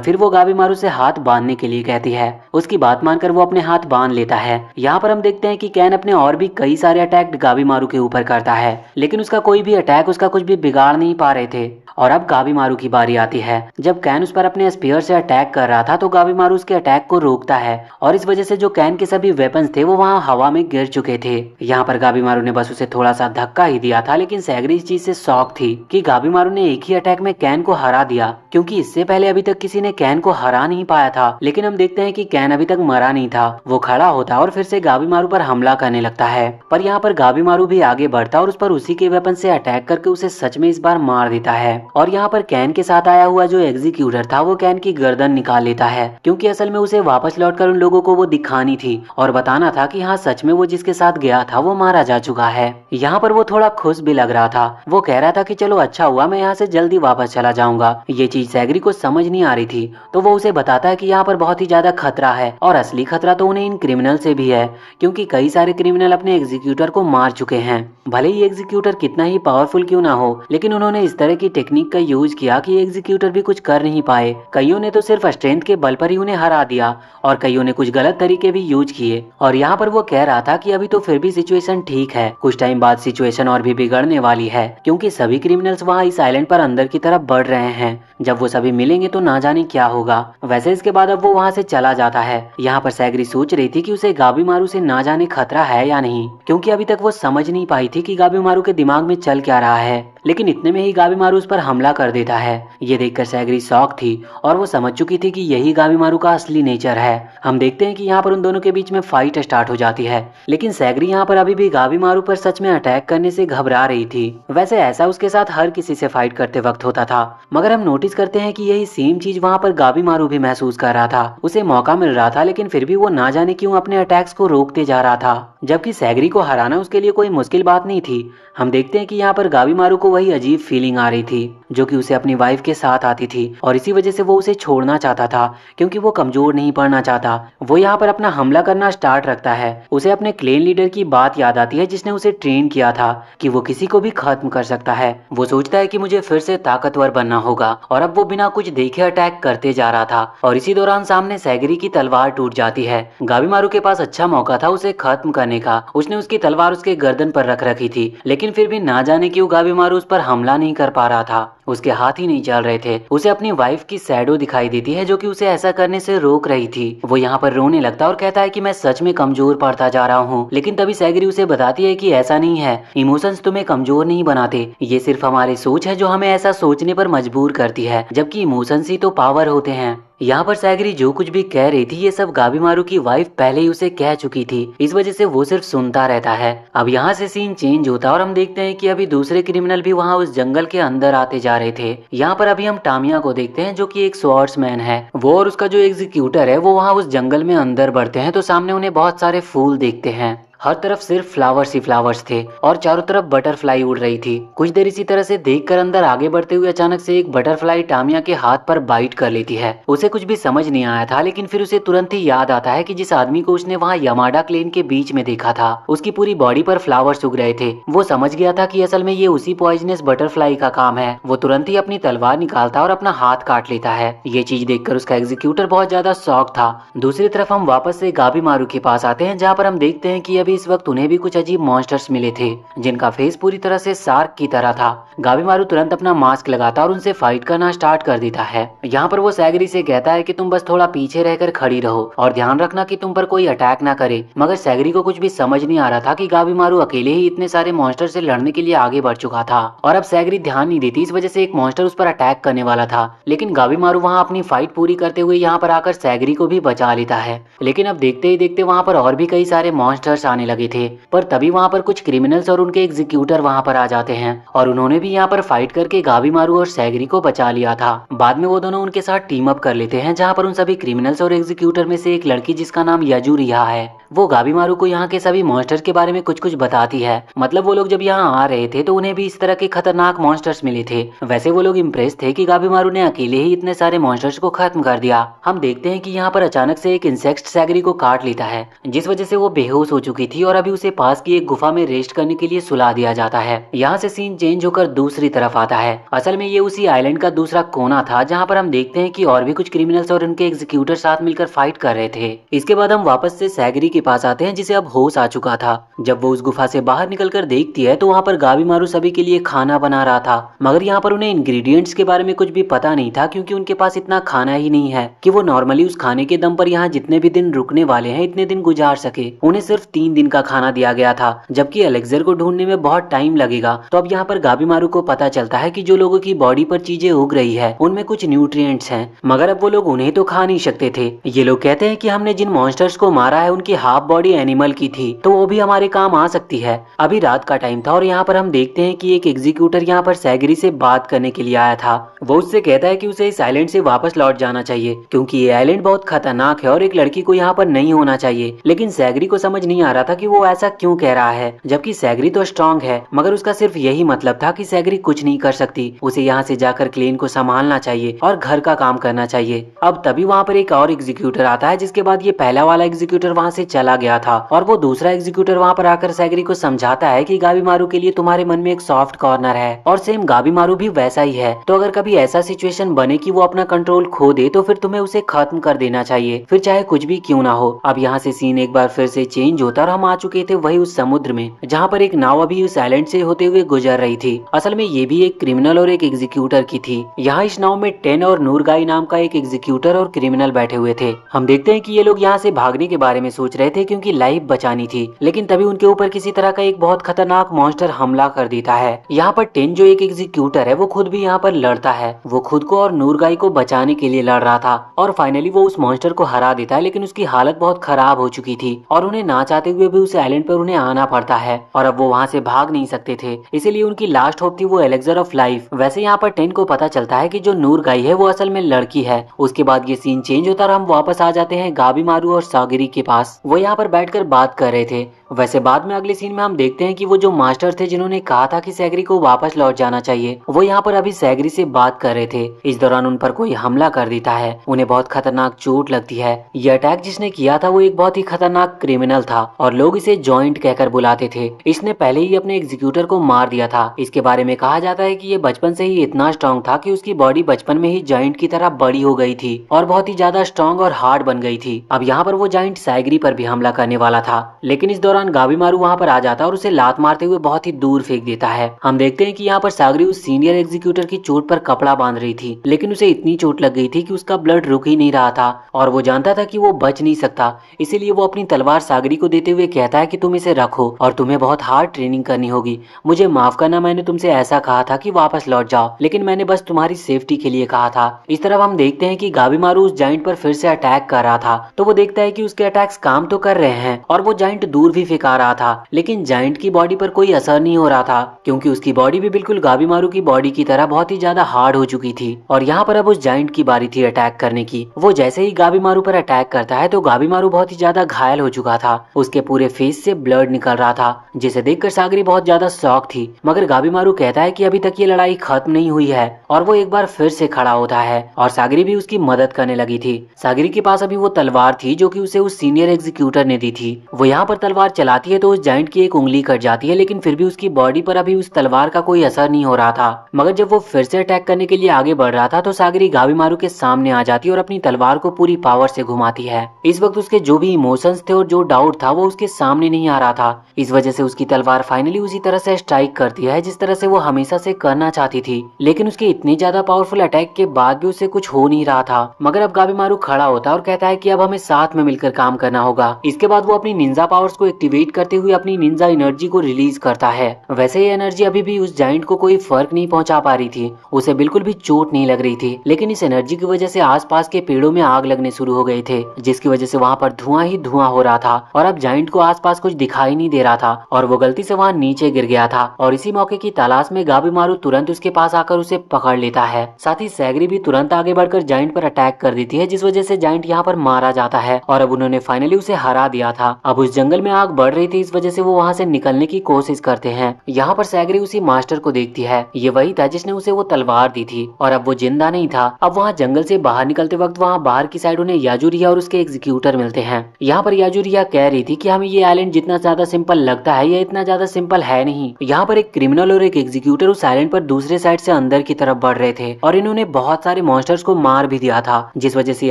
फिर वो गाबीमारू से हाथ बांधने के लिए कहती है। उसकी बात मानकर वो अपने हाथ बांध लेता है। यहाँ पर हम देखते हैं कि कैन अपने और भी कई सारे अटैक गाबीमारू के ऊपर करता है, लेकिन उसका कोई भी अटैक उसका कुछ भी बिगाड़ नहीं पा रहे थे। और अब गाबीमारू की बारी आती है। जब कैन उस पर अपने स्पीयर से अटैक कर रहा था तो गाबीमारू उसके अटैक को रोकता है, और इस वजह से जो कैन के सभी वेपन्स थे वो वहाँ हवा में गिर चुके थे। यहाँ पर गाबीमारू ने बस उसे थोड़ा सा धक्का ही दिया था, लेकिन सैगरी इस चीज से शॉक थी कि गाबीमारू ने एक ही अटैक में कैन को हरा दिया, क्योंकि इससे पहले अभी तक किसी ने कैन को हरा नहीं पाया था। लेकिन हम देखते हैं कि कैन अभी तक मरा नहीं था। वो खड़ा होता और फिर से गाबीमारू पर हमला करने लगता है, पर यहाँ पर गाबीमारू भी आगे बढ़ता और उस पर उसी के वेपन से अटैक करके उसे सच में इस बार मार देता है। और यहाँ पर कैन के साथ आया हुआ जो एग्जीक्यूटर था वो कैन की गर्दन निकाल लेता है, क्योंकि असल में उसे वापस लौटकर उन लोगों को वो दिखानी थी और बताना था कि हाँ सच में वो जिसके साथ गया था वो मारा जा चुका है। यहाँ पर वो थोड़ा खुश भी लग रहा था। वो कह रहा था कि चलो अच्छा हुआ, मैं यहाँ से जल्दी वापस चला जाऊंगा। ये चीज सैगरी को समझ नहीं आ रही थी, तो वो उसे बताता है कि यहाँ पर बहुत ही ज्यादा खतरा है, और असली खतरा तो उन्हें इन क्रिमिनल से भी है, क्योंकि कई सारे क्रिमिनल अपने एग्जीक्यूटर को मार चुके हैं। भले ही एग्जीक्यूटर कितना ही पावरफुल क्यों ना हो, लेकिन उन्होंने इस तरह की टेक्निक का यूज किया कि एग्जीक्यूटर भी कुछ कर नहीं पाए। कईयों ने तो सिर्फ स्ट्रेंथ के बल पर ही उन्हें हरा दिया, और कईयों ने कुछ गलत तरीके भी यूज किए। और यहाँ पर वो कह रहा था कि अभी तो फिर भी सिचुएशन ठीक है, कुछ टाइम बाद सिचुएशन और भी बिगड़ने वाली है, क्योंकि सभी क्रिमिनल्स वहाँ इस आइलैंड पर अंदर की तरफ बढ़ रहे हैं। जब वो सभी मिलेंगे तो ना जाने क्या होगा। वैसे इसके बाद अब वो वहाँ से चला जाता है। यहाँ पर सैगरी सोच रही थी कि उसे गाबीमारू से ना जाने खतरा है या नहीं, क्योंकि अभी तक वो समझ नहीं पाई थी कि गाबीमारू के दिमाग में चल क्या रहा है। लेकिन इतने में ही गाबीमारू उस पर हमला कर देता है। ये देखकर सैगरी शॉक थी, और वो समझ चुकी थी कि यही गाबीमारू का असली नेचर है। हम देखते हैं कि यहाँ पर उन दोनों के बीच में फाइट स्टार्ट हो जाती है, लेकिन सैगरी यहाँ पर अभी भी गाबीमारू पर सच में अटैक करने से घबरा रही थी। वैसे ऐसा उसके साथ हर किसी से फाइट करते वक्त होता था, मगर हम नोटिस करते हैं कि यही सेम चीज वहाँ पर गाबीमारू भी महसूस कर रहा था। उसे मौका मिल रहा था, लेकिन फिर भी वो ना जाने क्यों अपने अटैक्स को रोकते जा रहा था, जबकि सैगरी को हराना उसके लिए कोई मुश्किल बात नहीं थी। हम देखते हैं कि यहाँ पर गाबीमारू को वही अजीब फीलिंग आ रही थी जो कि उसे अपनी वाइफ के साथ आती थी, और इसी वजह से वो उसे छोड़ना चाहता था, क्योंकि वो कमजोर नहीं पड़ना चाहता। वो यहाँ पर अपना हमला करना स्टार्ट रखता है। उसे अपने क्लेन लीडर की बात याद आती है जिसने उसे ट्रेन किया था कि वो किसी को भी खत्म कर सकता है। वो सोचता है कि मुझे फिर से ताकतवर बनना होगा, और अब वो बिना कुछ देखे अटैक करते जा रहा था। और इसी दौरान सामने सैगरी की तलवार टूट जाती है। गाबीमारू के पास अच्छा मौका था उसे खत्म करने का। उसने उसकी तलवार उसके गर्दन पर रख रखी थी, लेकिन फिर भी ना जाने क्यों गाबीमारू उस पर हमला नहीं कर पा रहा था। उसके हाथ ही नहीं चल रहे थे। उसे अपनी वाइफ की शैडो दिखाई देती है जो कि उसे ऐसा करने से रोक रही थी। वो यहाँ पर रोने लगता है और कहता है कि मैं सच में कमजोर पड़ता जा रहा हूँ। लेकिन तभी सैगरी उसे बताती है कि ऐसा नहीं है, इमोशंस तुम्हें कमजोर नहीं बनाते, ये सिर्फ हमारी सोच है जो हमें ऐसा सोचने पर मजबूर करती है, जबकि इमोशंस ही तो पावर होते हैं। यहाँ पर सैगरी जो कुछ भी कह रही थी ये सब गाबीमारू की वाइफ पहले ही उसे कह चुकी थी, इस वजह से वो सिर्फ सुनता रहता है। अब यहाँ से सीन चेंज होता है और हम देखते हैं कि अभी दूसरे क्रिमिनल भी वहाँ उस जंगल के अंदर आते जा रहे थे। यहाँ पर अभी हम टामिया को देखते हैं जो कि एक स्वॉर्ड्समैन है। वो और उसका जो एग्जीक्यूटर है वो वहाँ उस जंगल में अंदर बढ़ते हैं, तो सामने उन्हें बहुत सारे फूल देखते हैं। हर तरफ सिर्फ फ्लावर्स ही फ्लावर्स थे और चारों तरफ बटरफ्लाई उड़ रही थी। कुछ देर इसी तरह से देखकर अंदर आगे बढ़ते हुए अचानक से एक बटरफ्लाई टामिया के हाथ पर बाइट कर लेती है। उसे कुछ भी समझ नहीं आया था, लेकिन फिर उसे तुरंत ही याद आता है कि जिस आदमी को उसने वहाँ यमाडा क्लेन के बीच में देखा था उसकी पूरी बॉडी पर फ्लावर्स उग रहे थे। वो समझ गया था कि असल में ये उसी पॉइजनस बटरफ्लाई का काम है। वो तुरंत ही अपनी तलवार निकालता और अपना हाथ काट लेता है। ये चीज देखकर उसका एग्जीक्यूटर बहुत ज्यादा शॉक था। दूसरी तरफ हम वापस से गाबीमारू के पास आते हैं, जहाँ पर हम देखते हैं कि इस वक्त उन्हें भी कुछ अजीब मॉन्स्टर्स मिले थे जिनका फेस पूरी तरह से शार्क की तरह था। गाबीमारू तुरंत अपना मास्क लगाता और उनसे फाइट करना स्टार्ट कर देता है। यहाँ पर वो सैगरी से कहता है कि तुम बस थोड़ा पीछे रहकर खड़ी रहो और ध्यान रखना कि तुम पर कोई अटैक ना करे। मगर सैगरी को कुछ भी समझ नहीं आ रहा था कि गाबीमारू अकेले ही इतने सारे मॉन्स्टर से लड़ने के लिए आगे बढ़ चुका था, और अब सैगरी ध्यान नहीं देती। इस वजह से एक मॉन्स्टर उस पर अटैक करने वाला था, लेकिन गाबीमारू वहाँ अपनी फाइट पूरी करते हुए यहाँ पर आकर सैगरी को भी बचा लेता है। लेकिन अब देखते ही देखते वहाँ पर और भी कई सारे मॉन्स्टर्स आने आने लगे थे। पर तभी वहाँ पर कुछ क्रिमिनल्स और उनके एग्जीक्यूटर वहाँ पर आ जाते हैं और उन्होंने भी यहाँ पर फाइट करके गाबीमारू और सैगरी को बचा लिया था। बाद में वो दोनों उनके साथ टीम अप कर लेते हैं, जहाँ पर उन सभी क्रिमिनल्स और एग्जीक्यूटर में से एक लड़की जिसका नाम यजू रिहा है, वो गाबीमारू को यहाँ के सभी मॉन्स्टर्स के बारे में कुछ कुछ बताती है। मतलब वो लोग जब यहाँ आ रहे थे तो उन्हें भी इस तरह के खतरनाक मॉन्स्टर्स मिले थे। वैसे वो लोग इम्प्रेस थे कि गाबीमारू ने अकेले ही इतने सारे मॉन्स्टर्स को खत्म कर दिया। हम देखते हैं कि यहाँ पर अचानक से एक इंसेक्ट सैगरी को काट लेता है, जिस वजह से वो बेहोश हो चुकी थी और अभी उसे पास की एक गुफा में रेस्ट करने के लिए सुला दिया जाता है। यहाँ से सीन चेंज होकर दूसरी तरफ आता है। असल में ये उसी आइलैंड का दूसरा कोना था, जहाँ पर हम देखते हैं कि और भी कुछ क्रिमिनल्स और उनके एग्जीक्यूटर साथ मिलकर फाइट कर रहे थे। इसके बाद हम वापस से सैगरी के पास आते हैं, जिसे अब होश आ चुका था। जब वो उस गुफा से बाहर निकलकर देखती है तो वहाँ पर गाबीमारू सभी के लिए खाना बना रहा था, मगर यहाँ पर उन्हें इंग्रेडिएंट्स के बारे में कुछ भी पता नहीं था, क्योंकि उनके पास इतना खाना ही नहीं है कि वो नॉर्मली उस खाने के दम पर यहाँ जितने भी दिन रुकने वाले हैं इतने दिन गुजार सके। उन्हें सिर्फ 3 दिन का खाना दिया गया था, जबकि एलेक्सर को ढूंढने में बहुत टाइम लगेगा। तो अब यहाँ पर गाबीमारू को पता चलता है कि जो लोगों की बॉडी पर चीजें उग रही है उनमें कुछ न्यूट्रिएंट्स हैं, मगर अब वो लोग उन्हें तो खा नहीं सकते थे। ये लोग कहते हैं कि हमने जिन मॉन्स्टर्स को मारा है उनकी हाफ बॉडी एनिमल की थी, तो वो भी हमारे काम आ सकती है। अभी रात का टाइम था और यहाँ पर हम देखते हैं कि एक एग्जीक्यूटर यहाँ पर सैगरी से बात करने के लिए आया था। वो उससे कहता है कि उसे इस आइलैंड से वापस लौट जाना चाहिए, क्योंकि ये आइलैंड बहुत खतरनाक है और एक लड़की को यहाँ पर नहीं होना चाहिए। लेकिन सैगरी को समझ नहीं आ रहा था कि वो ऐसा क्यों कह रहा है, जबकि सैगरी तो स्ट्रांग है, मगर उसका सिर्फ यही मतलब था कि सैगरी कुछ नहीं कर सकती, उसे यहाँ से जाकर क्लेन को संभालना चाहिए और घर का काम करना चाहिए। अब तभी वहाँ पर एक और एग्जीक्यूटर आता है, जिसके बाद ये पहला वाला एग्जीक्यूटर वहाँ से चला गया था और वो दूसरा एग्जीक्यूटर वहाँ पर आकर सैगरी को समझाता है कि गाबीमारू के लिए तुम्हारे मन में एक सॉफ्ट कॉर्नर है और सेम गाबीमारू भी वैसा ही है। तो अगर कभी ऐसा सिचुएशन बने कि वो अपना कंट्रोल खो दे तो फिर तुम्हें उसे खत्म कर देना चाहिए, फिर चाहे कुछ भी क्यों ना हो। अब यहाँ से सीन एक बार फिर से चेंज होता और हम आ चुके थे वही उस समुद्र में, जहाँ पर एक नाव अभी उस आइलैंड से होते हुए गुजर रही थी। असल में ये भी एक क्रिमिनल और एक एग्जीक्यूटर की थी। यहाँ इस नाव में टेन और नूरगाई नाम का एक एग्जीक्यूटर और क्रिमिनल बैठे हुए थे। हम देखते हैं कि ये लोग यहाँ से भागने के बारे में सोच रहे थे, क्योंकि लाइफ बचानी थी, लेकिन तभी उनके ऊपर किसी तरह का एक बहुत खतरनाक मॉन्स्टर हमला कर देता है। यहाँ पर टेन जो एक एग्जीक्यूटर है वो खुद भी यहाँ पर लड़ता है। वो खुद को और नूरगाई को बचाने के लिए लड़ रहा था और फाइनली वो उस मॉन्स्टर को हरा देता है, लेकिन उसकी हालत बहुत खराब हो चुकी थी और उन्हें ना चाहते हुए भी उस आइलैंड पर उन्हें आना पड़ता है और अब वो वहाँ से भाग नहीं सकते थे, इसीलिए उनकी लास्ट होप थी वो एलेक्सर ऑफ लाइफ। वैसे यहाँ पर टेन को पता चलता है कि जो नूरगाई है वो असल में लड़की है। उसके बाद ये सीन चेंज होता और हम वापस आ जाते हैं गाबीमारू और सैगरी के पास। वो यहाँ पर बैठकर बात कर रहे थे। वैसे बाद में अगले सीन में हम देखते हैं कि वो जो मास्टर थे जिन्होंने कहा था कि सैगरी को वापस लौट जाना चाहिए, वो यहाँ पर अभी सैगरी से बात कर रहे थे। इस दौरान उन पर कोई हमला कर देता है, उन्हें बहुत खतरनाक चोट लगती है। ये अटैक जिसने किया था वो एक बहुत ही खतरनाक क्रिमिनल था और लोग इसे जॉइंट कहकर बुलाते थे। इसने पहले ही अपने एग्जीक्यूटर को मार दिया था। इसके बारे में कहा जाता है कि ये बचपन से ही इतना स्ट्रॉन्ग था कि उसकी बॉडी बचपन में ही जॉइंट की तरह बड़ी हो गई थी और बहुत ही ज्यादा स्ट्रॉन्ग और हार्ड बन गई थी। अब यहाँ पर वो जॉइंट सैगरी पर भी हमला करने वाला था, लेकिन इस दौरान गाबीमारू वहाँ पर आ जाता और उसे लात मारते हुए बहुत ही दूर फेंक देता है। हम देखते हैं कि यहाँ पर सैगरी उस सीनियर एग्जीक्यूटर की चोट पर कपड़ा बांध रही थी, लेकिन उसे इतनी चोट लग गई थी कि उसका ब्लड रुक ही नहीं रहा था और वो जानता था कि वो बच नहीं सकता। इसीलिए वो अपनी तलवार सैगरी को देते हुए कहता है कि तुम इसे रखो और तुम्हें बहुत हार्ड ट्रेनिंग करनी होगी। मुझे माफ करना, मैंने तुमसे ऐसा कहा था कि वापस लौट जाओ, लेकिन मैंने बस तुम्हारी सेफ्टी के लिए कहा था। इस तरफ हम देखते हैं कि गाबीमारू उस जाइंट पर फिर से अटैक कर रहा था, तो वो देखता है कि उसके अटैक्स काम तो कर रहे हैं और वो जाइंट दूर भी फेंका रहा था, लेकिन जाइंट की बॉडी पर कोई असर नहीं हो रहा था, क्योंकि उसकी बॉडी भी बिल्कुल गाबीमारू की बॉडी की तरह बहुत ही ज्यादा हार्ड हो चुकी थी। और यहाँ पर अब उस जाइंट की बारी थी अटैक करने की। वो जैसे ही गाबीमारू पर अटैक करता है तो गाबीमारू बहुत ही ज्यादा घायल हो चुका था, उसके पूरे फेस से ब्लड निकल रहा था, जिसे देखकर सैगरी बहुत ज्यादा शॉक थी। मगर गाबीमारू कहता है कि अभी तक ये लड़ाई खत्म नहीं हुई है और वो एक बार फिर से खड़ा होता है और सैगरी भी उसकी मदद करने लगी थी। सैगरी के पास अभी वो तलवार थी जो कि उसे उस सीनियर एग्जीक्यूटर ने दी थी। वो यहाँ पर तलवार चलाती है तो उस जाइंट की एक उंगली कट जाती है, लेकिन फिर भी उसकी बॉडी पर अभी उस तलवार का कोई असर नहीं हो रहा था। मगर जब वो फिर से अटैक करने के लिए आगे बढ़ रहा था तो सैगरी गाबीमारू के सामने आ जाती है और अपनी तलवार को पूरी पावर से घुमाती है। इस वक्त उसके जो भी इमोशंस थे और जो डाउट था वो उसके सामने नहीं आ रहा था। इस वजह से उसकी तलवार फाइनली उसी तरह से स्ट्राइक करती है जिस तरह से वो हमेशा से करना चाहती थी, लेकिन उसके इतनी ज्यादा पावरफुल अटैक के बाद भी उसे कुछ हो नहीं रहा था। मगर अब गाबीमारू खड़ा होता है और कहता है कि अब हमें साथ में मिलकर काम करना होगा। इसके बाद वो अपनी निंजा पावर्स को एक्टिवेट करते हुए अपनी निंजा एनर्जी को रिलीज करता है। वैसे ये एनर्जी अभी भी उस जाइंट को कोई फर्क नहीं पहुंचा पा रही थी, उसे बिल्कुल भी चोट नहीं लग रही थी, लेकिन इस एनर्जी की वजह से आसपास के पेड़ों में आग लगने शुरू हो गए थे, जिसकी वजह से वहाँ पर धुआं ही धुआं हो रहा था और अब जाइंट को आसपास कुछ दिखाई नहीं दे रहा था और वो गलती से वहाँ नीचे गिर गया था। और इसी मौके की तलाश में गाबीमारू तुरंत उसके पास आकर उसे पकड़ लेता है। साथ ही सैगरी भी तुरंत आगे बढ़कर जाइंट पर अटैक कर देती है, जिस वजह से जाइंट यहाँ पर मारा जाता है और अब उन्होंने फाइनली उसे हरा दिया था। अब उस जंगल में आग बढ़ रही थी, इस वजह से वो वहाँ से निकलने की कोशिश करते हैं। यहाँ पर सैगरी उसी मास्टर को देखती है, ये वही था जिसने उसे वो तलवार दी थी और अब वो जिंदा नहीं था। अब वहाँ जंगल से बाहर निकलते वक्त वहाँ बाहर की साइड उन्हें याजुरिया और उसके एग्जीक्यूटर मिलते हैं। यहाँ पर याजुरिया कह रही थी कि हमें ये आइलैंड जितना ज्यादा सिंपल लगता है ये इतना ज्यादा सिंपल है नहीं। यहाँ पर एक क्रिमिनल और एक एग्जीक्यूटर उस आइलैंड पर दूसरे साइड से अंदर की तरफ बढ़ रहे थे और इन्होंने बहुत सारे मॉन्स्टर्स को मार भी दिया था, जिस वजह से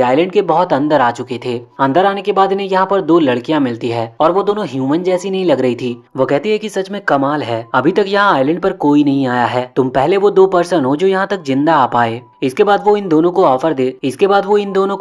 आइलैंड के बहुत अंदर आ चुके थे। अंदर आने के बाद इन्हें यहाँ पर दो लड़कियां मिलती है और वो दोनों ह्यूमन जैसी नहीं लग रही थी। वो कहती है कि सच में कमाल है, अभी तक यहाँ आइलैंड पर कोई नहीं आया है, तुम पहले वो 2 पर्सन हो जो यहाँ तक जिंदा आ पाए। इसके बाद वो इन दोनों को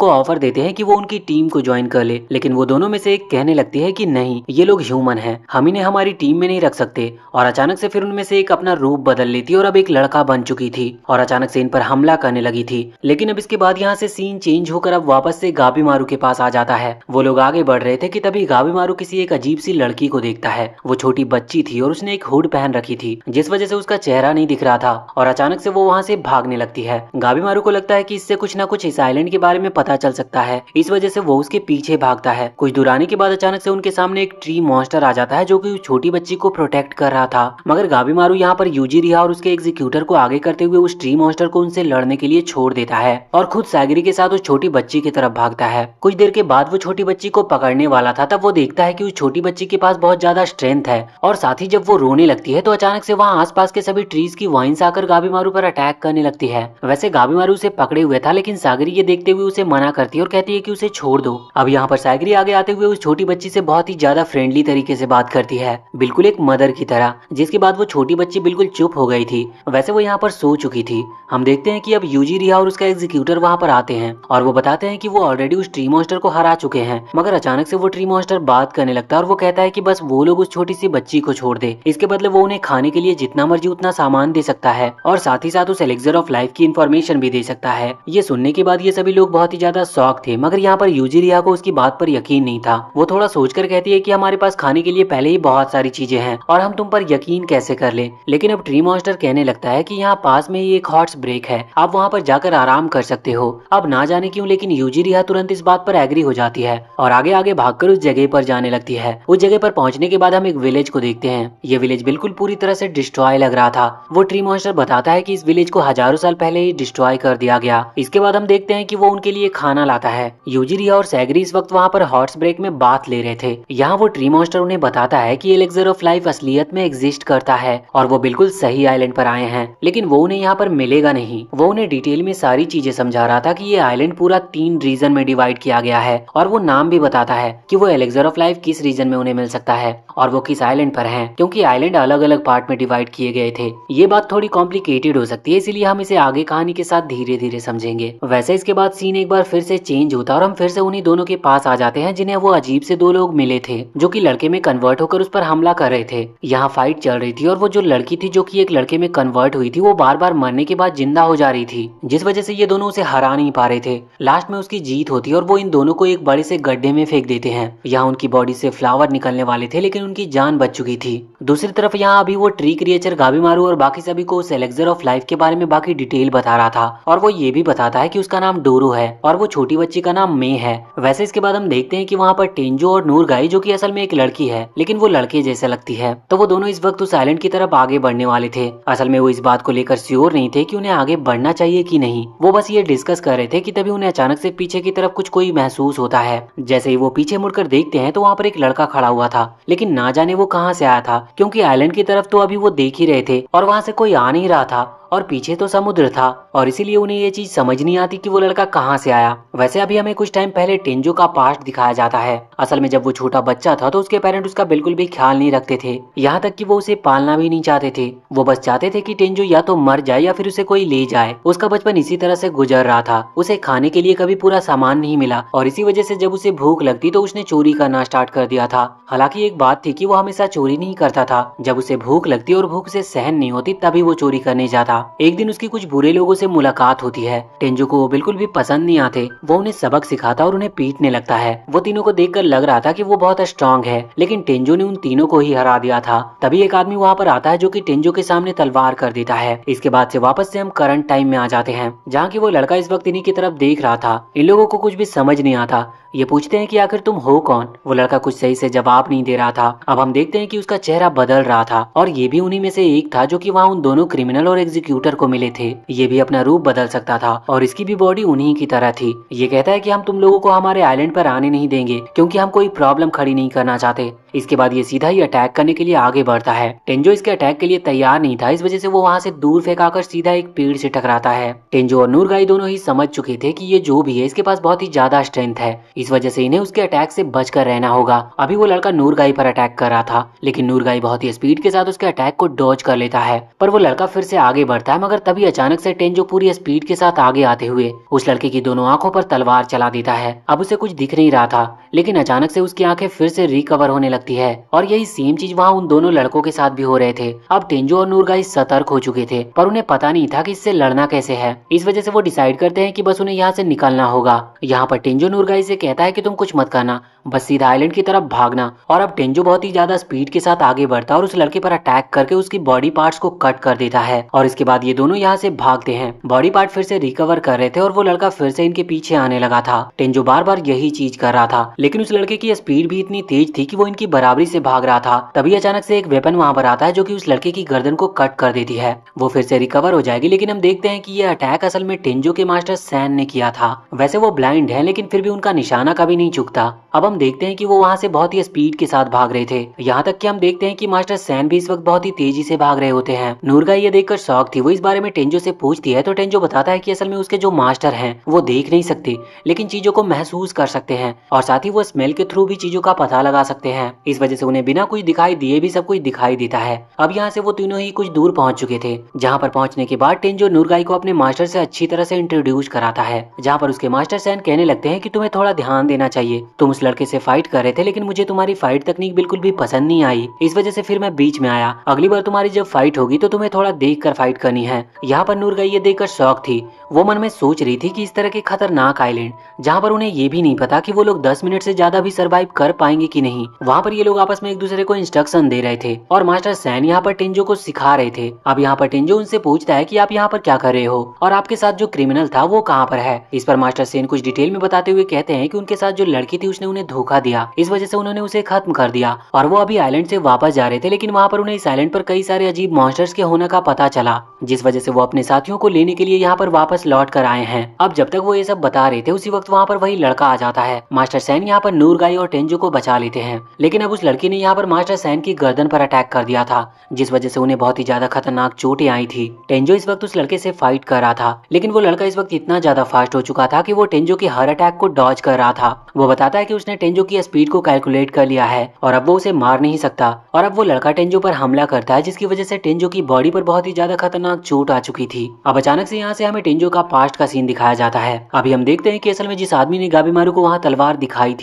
ऑफर देते हैं कि वो उनकी टीम को ज्वाइन कर ले, लेकिन वो दोनों में से एक कहने लगती है कि नहीं, ये लोग ह्यूमन हैं, हम इन्हें हमारी टीम में नहीं रख सकते। और अचानक से फिर उनमें से एक अपना रूप बदल लेती है और अब एक लड़का बन चुकी थी और अचानक से इन पर हमला करने लगी थी। लेकिन अब इसके बाद यहाँ से सीन चेंज होकर अब वापस से गाबीमारू के पास आ जाता है। वो लोग आगे बढ़ रहे थे कि तभी गाबीमारू किसी एक अजीब सी लड़की को देखता है। वो छोटी बच्ची थी और उसने एक हुड पहन रखी थी, जिस वजह से उसका चेहरा नहीं दिख रहा था और अचानक से वो वहाँ से भागने लगती है। गाबीमारू को लगता है कि इससे कुछ ना कुछ इस आइलैंड के बारे में पता चल सकता है, इस वजह से वो उसके पीछे भागता है। कुछ दूर आने के बाद अचानक से उनके सामने एक ट्री मॉन्स्टर आ जाता है जो कि उस छोटी बच्ची को प्रोटेक्ट कर रहा था। मगर गाबीमारू यहाँ पर यूजिरिया और उसके एग्जीक्यूटर को आगे करते हुए उस ट्री मॉन्स्टर को उनसे लड़ने के लिए छोड़ देता है और खुद सैगरी के साथ उस छोटी बच्ची की तरफ भागता है। कुछ देर के बाद वो छोटी बच्ची को पकड़ने वाला था, तब वो देखता है कि उस छोटी बच्ची के पास बहुत ज्यादा स्ट्रेंथ है और साथ ही जब वो रोने लगती है तो अचानक से वहाँ आसपास के सभी ट्रीज की वाइन्स आकर गाबीमारू पर अटैक करने लगती है। वैसे गाबीमारू उसे पकड़े हुए था, लेकिन सागरी ये देखते हुए उसे मना करती है और कहती है कि उसे छोड़ दो। अब यहाँ पर सागरी आगे आते हुए उस छोटी बच्ची से बहुत ही ज्यादा फ्रेंडली तरीके से बात करती है, बिल्कुल एक मदर की तरह, जिसके बाद वो छोटी बच्ची बिल्कुल चुप हो गई थी। वैसे वो यहाँ पर सो चुकी थी। हम देखते हैं कि अब यूजिरिया और उसका एग्जीक्यूटर वहाँ पर आते हैं और वो बताते हैं कि वो ऑलरेडी उस ट्री मॉन्स्टर को हरा चुके हैं। मगर अचानक से वो ट्री मॉन्स्टर बात करने लगता है और वो कहता है कि बस वो लोग उस छोटी सी बच्ची को छोड़ दे, इसके बदले वो उन्हें खाने के लिए जितना मर्जी उतना सामान दे सकता है और साथ ही साथ उस एलिक्सर ऑफ लाइफ की इंफॉर्मेशन भी दे सकता है। ये सुनने के बाद ये सभी लोग बहुत ही ज्यादा शॉक थे, मगर यहाँ पर यूजिरिया को उसकी बात पर यकीन नहीं था। वो थोड़ा सोचकर कहती है कि हमारे पास खाने के लिए पहले ही बहुत सारी चीजें हैं और हम तुम पर यकीन कैसे कर ले। लेकिन अब ट्री मॉन्स्टर कहने लगता है कि यहाँ पास में ही एक हॉर्स ब्रेक है, आप वहाँ पर जाकर आराम कर सकते हो। अब ना जाने क्यों लेकिन यूजिरिया तुरंत इस बात पर एग्री हो जाती है और आगे आगे भागकर उस जगह पर जाने लगती है। उस जगह पर पहुंचने के बाद हम एक विलेज को देखते हैं। ये विलेज बिल्कुल पूरी तरह से डिस्ट्रॉय लग रहा था। वो ट्री मॉन्स्टर बताता है कि इस विलेज को हजारों साल पहले ही डिस्ट्रॉय कर दिया गया। इसके बाद हम देखते हैं कि वो उनके लिए खाना लाता है। यूजिरिया और सैगरी इस वक्त वहाँ पर हॉर्स ब्रेक में बात ले रहे थे। यहाँ वो ट्री मॉन्स्टर उन्हें बताता है कि एलिक्सर ऑफ लाइफ असलियत में एग्जिस्ट करता है और वो बिल्कुल सही आइलैंड पर आए हैं, लेकिन वो उन्हें यहाँ पर मिलेगा नहीं। वो उन्हें डिटेल में सारी चीजें समझा रहा था कि ये आइलैंड पूरा 3 रीजन में डिवाइड किया गया है और वो नाम भी बताता है कि वो एलिक्सर ऑफ लाइफ किस रीजन में उन्हें मिल सकता है और वो किस आइलैंड पर है, क्योंकि आइलैंड अलग अलग पार्ट में डिवाइड किए गए थे। ये बात थोड़ी कॉम्प्लिकेटेड हो सकती है, इसीलिए हम इसे आगे कहानी के साथ धीरे धीरे समझेंगे। वैसे इसके बाद सीन एक बार फिर से चेंज होता है और हम फिर से उन्हीं दोनों के पास आ जाते हैं जिन्हें वो अजीब से 2 लोग मिले थे जो कि लड़के में कन्वर्ट होकर उस पर हमला कर रहे थे। यहाँ फाइट चल रही थी और वो जो लड़की थी जो कि एक लड़के में कन्वर्ट हुई थी वो बार बार मरने के बाद जिंदा हो जा रही थी, जिस वजह से ये दोनों उसे हरा नहीं पा रहे थे। लास्ट में उसकी जीत होती है और वो इन दोनों को एक बड़े से गड्ढे में फेंक देते हैं। यहाँ उनकी बॉडी से फ्लावर निकलने वाले थे, लेकिन उनकी जान बच चुकी थी। दूसरी तरफ यहाँ अभी वो ट्री क्रिएचर गाबीमारू और बाकी सभी को उस एलिक्सर ऑफ लाइफ के बारे में बाकी डिटेल बता रहा था और वो ये भी बताता है कि उसका नाम डोरो है और वो छोटी बच्ची का नाम मे है। वैसे इसके बाद हम देखते हैं कि वहाँ पर टेंजो और नूर गाई जो कि असल में एक लड़की है लेकिन वो लड़के जैसे लगती है, तो वो दोनों इस वक्त उस आइलैंड की तरफ आगे बढ़ने वाले थे। असल में वो इस बात को लेकर श्योर नहीं थे कि उन्हें आगे बढ़ना चाहिए कि नहीं, वो बस ये डिस्कस कर रहे थे कि तभी उन्हें अचानक से पीछे की तरफ कुछ कोई महसूस होता है। जैसे ही वो पीछे मुड़कर देखते हैं तो वहाँ पर एक लड़का खड़ा हुआ था, लेकिन ना जाने वो कहाँ से आया था, क्योंकि आइलैंड की तरफ तो अभी वो देख ही रहे थे और वहाँ से कोई आ नहीं रहा था और पीछे तो समुद्र था और इसीलिए उन्हें ये चीज समझ नहीं आती कि वो लड़का कहाँ से आया। वैसे अभी हमें कुछ टाइम पहले टेंजो का पास्ट दिखाया जाता है। असल में जब वो छोटा बच्चा था तो उसके पेरेंट उसका बिल्कुल भी ख्याल नहीं रखते थे, यहाँ तक कि वो उसे पालना भी नहीं चाहते थे। वो बस चाहते थे कि टेंजो या तो मर जाए या फिर उसे कोई ले जाए। उसका बचपन इसी तरह से गुजर रहा था। उसे खाने के लिए कभी पूरा सामान नहीं मिला और इसी वजह से जब उसे भूख लगती तो उसने चोरी करना स्टार्ट कर दिया था। हालांकि एक बात थी कि वो हमेशा चोरी नहीं करता था, जब उसे भूख लगती और भूख से सहन नहीं होती तभी वो चोरी करने जाता। एक दिन उसकी कुछ बुरे लोगों से मुलाकात होती है। टेंजो को वो बिल्कुल भी पसंद नहीं आते। वो उन्हें सबक सिखाता और उन्हें पीटने लगता है। वो तीनों को देखकर लग रहा था कि वो बहुत स्ट्रांग है, लेकिन टेंजो ने उन तीनों को ही हरा दिया था। तभी एक आदमी वहाँ पर आता है जो कि टेंजो के सामने तलवार कर देता है। इसके बाद से वापस से हम करंट टाइम में आ जाते हैं, जहाँ की वो लड़का इस वक्त इन्हीं की तरफ देख रहा था। इन लोगों को कुछ भी समझ नहीं आता। ये पूछते हैं कि आखिर तुम हो कौन। वो लड़का कुछ सही से जवाब नहीं दे रहा था। अब हम देखते हैं कि उसका चेहरा बदल रहा था और ये भी उन्हीं में से एक था जो कि वहाँ उन दोनों क्रिमिनल और एग्जीक्यूटर को मिले थे। ये भी अपना रूप बदल सकता था और इसकी भी बॉडी उन्हीं की तरह थी। ये कहता है कि हम तुम लोगों को हमारे आइलैंड पर आने नहीं देंगे क्योंकि हम कोई प्रॉब्लम खड़ी नहीं करना चाहते। इसके बाद ये सीधा ही अटैक करने के लिए आगे बढ़ता है। टेंजो इसके अटैक के लिए तैयार नहीं था, इस वजह से वो वहाँ से दूर फेंकाकर सीधा एक पेड़ से टकराता है। टेंजो और नूरगाई दोनों ही समझ चुके थे कि ये जो भी है इसके पास बहुत ही ज्यादा स्ट्रेंथ है, इस वजह से इन्हें उसके अटैक से बचकर रहना होगा। अभी वो लड़का नूरगाई पर अटैक कर रहा था, लेकिन नूरगाई बहुत ही स्पीड के साथ उसके अटैक को डॉज कर लेता है। पर वो लड़का फिर से आगे बढ़ता है, मगर तभी अचानक से टेंजो पूरी स्पीड के साथ आगे आते हुए उस लड़के की दोनों आंखों पर तलवार चला देता है। अब उसे कुछ दिख नहीं रहा था, लेकिन अचानक से उसकी आंखें फिर से रिकवर होने लगती है और यही सेम चीज वहाँ उन दोनों लड़कों के साथ भी हो रहे थे। अब टेंजो और नूरगाई सतर्क हो चुके थे, पर उन्हें पता नहीं था कि इससे लड़ना कैसे है। इस वजह से वो डिसाइड करते हैं कि बस उन्हें यहाँ से निकलना होगा। यहाँ पर टेंजो नूरगाई से कहता है कि तुम कुछ मत करना, बस सीधा आइलैंड की तरफ भागना। और अब टेंजो बहुत ही ज्यादा स्पीड के साथ आगे बढ़ता है और उस लड़के पर अटैक करके उसकी बॉडी पार्ट्स को कट कर देता है। और इसके बाद ये दोनों यहाँ से भागते हैं। बॉडी पार्ट फिर से रिकवर कर रहे थे और वो लड़का फिर से इनके पीछे आने लगा था। टेंजो बार बार यही चीज कर रहा था, लेकिन उस लड़के की स्पीड भी इतनी तेज थी कि वो इनकी बराबरी से भाग रहा था। तभी अचानक से एक वेपन वहाँ पर आता है जो कि उस लड़के की गर्दन को कट कर देती है। वो फिर से रिकवर हो जाएगी, लेकिन हम देखते हैं कि ये अटैक असल में टेंजो के मास्टर सैन ने किया था। वैसे वो ब्लाइंड है, लेकिन फिर भी उनका निशाना कभी नहीं चूकता। अब हम देखते हैं कि वो वहाँ से बहुत ही स्पीड के साथ भाग रहे थे। यहाँ तक कि हम देखते हैं कि मास्टर सैन भी इस वक्त बहुत ही तेजी से भाग रहे होते हैं। नूरगाई ये देखकर शॉक थी। वो इस बारे में टेंजो से पूछती है तो टेंजो बताता है कि असल में उसके जो मास्टर हैं वो देख नहीं सकते, लेकिन चीजों को महसूस कर सकते हैं और साथ ही वो स्मेल के थ्रू भी चीजों का पता लगा सकते हैं। इस वजह से उन्हें बिना कुछ दिखाई दिए भी सब कुछ दिखाई देता है। अब यहाँ से वो तीनों ही कुछ दूर पहुंच चुके थे, जहाँ पर पहुंचने के बाद टेंजो नूरगाई को अपने मास्टर से अच्छी तरह से इंट्रोड्यूस कराता है, जहाँ पर उसके मास्टर सैन कहने लगते हैं कि तुम्हें थोड़ा ध्यान देना चाहिए। तुम उस लड़के से फाइट कर रहे थे, लेकिन मुझे तुम्हारी फाइट तकनीक बिल्कुल भी पसंद नहीं आई, इस वजह से फिर मैं बीच में आया। अगली बार तुम्हारी जब फाइट होगी तो तुम्हें थोड़ा देख कर फाइट करनी है। यहाँ पर नूरगाई ये देखकर शौक थी। वो मन में सोच रही थी कि इस तरह के खतरनाक आइलैंड, जहाँ पर उन्हें ये भी नहीं पता कि वो लोग 10 मिनट से ज्यादा भी सरवाइव कर पाएंगे कि नहीं, वहाँ पर ये लोग आपस में एक दूसरे को इंस्ट्रक्शन दे रहे थे और मास्टर सैन यहाँ पर टेंजो को सिखा रहे थे। अब यहाँ पर टेंजो उनसे पूछता है कि आप यहाँ पर क्या कर रहे हो और आपके साथ जो क्रिमिनल था वो कहाँ पर है। इस पर मास्टर सैन कुछ डिटेल में बताते हुए कहते हैं कि उनके साथ जो लड़की थी उसने उन्हें धोखा दिया, इस वजह से उन्होंने उसे खत्म कर दिया और वो अभी आइलैंड से वापस जा रहे थे, लेकिन वहाँ पर उन्हें इस आइलैंड पर कई सारे अजीब मॉन्स्टर्स के होने का पता चला, जिस वजह से वो अपने साथियों को लेने के लिए यहाँ पर वापस लौट कर आए हैं। अब जब तक वो ये सब बता रहे थे उसी वक्त वहाँ पर वही लड़का आ जाता है। मास्टर सैन यहाँ पर नूरगाई और टेंजो को बचा लेते हैं, लेकिन अब उस लड़की ने यहाँ पर मास्टर सैन की गर्दन पर अटैक कर दिया था, जिस वजह से उन्हें बहुत ही ज्यादा खतरनाक चोटें आई थी। टेंजो इस वक्त उस लड़के से फाइट कर रहा था, लेकिन वो लड़का इस वक्त इतना ज्यादा फास्ट हो चुका था कि वो टेंजो के हर अटैक को डॉज कर रहा था। वो बताता है कि उसने टेंजो की स्पीड को कैलकुलेट कर लिया है और अब वो उसे मार नहीं सकता। और अब वो लड़का टेंजो पर हमला करता है, जिसकी वजह से टेंजो की बॉडी पर बहुत ही ज्यादा खतरनाक चोट आ चुकी थी। अब अचानक से यहाँ से हमें टेंजो का पास्ट का सीन दिखाया जाता है। अभी हम देखते हैं कि असल में जिस आदमी ने गाबीमारू को वहाँ तलवार दिखाई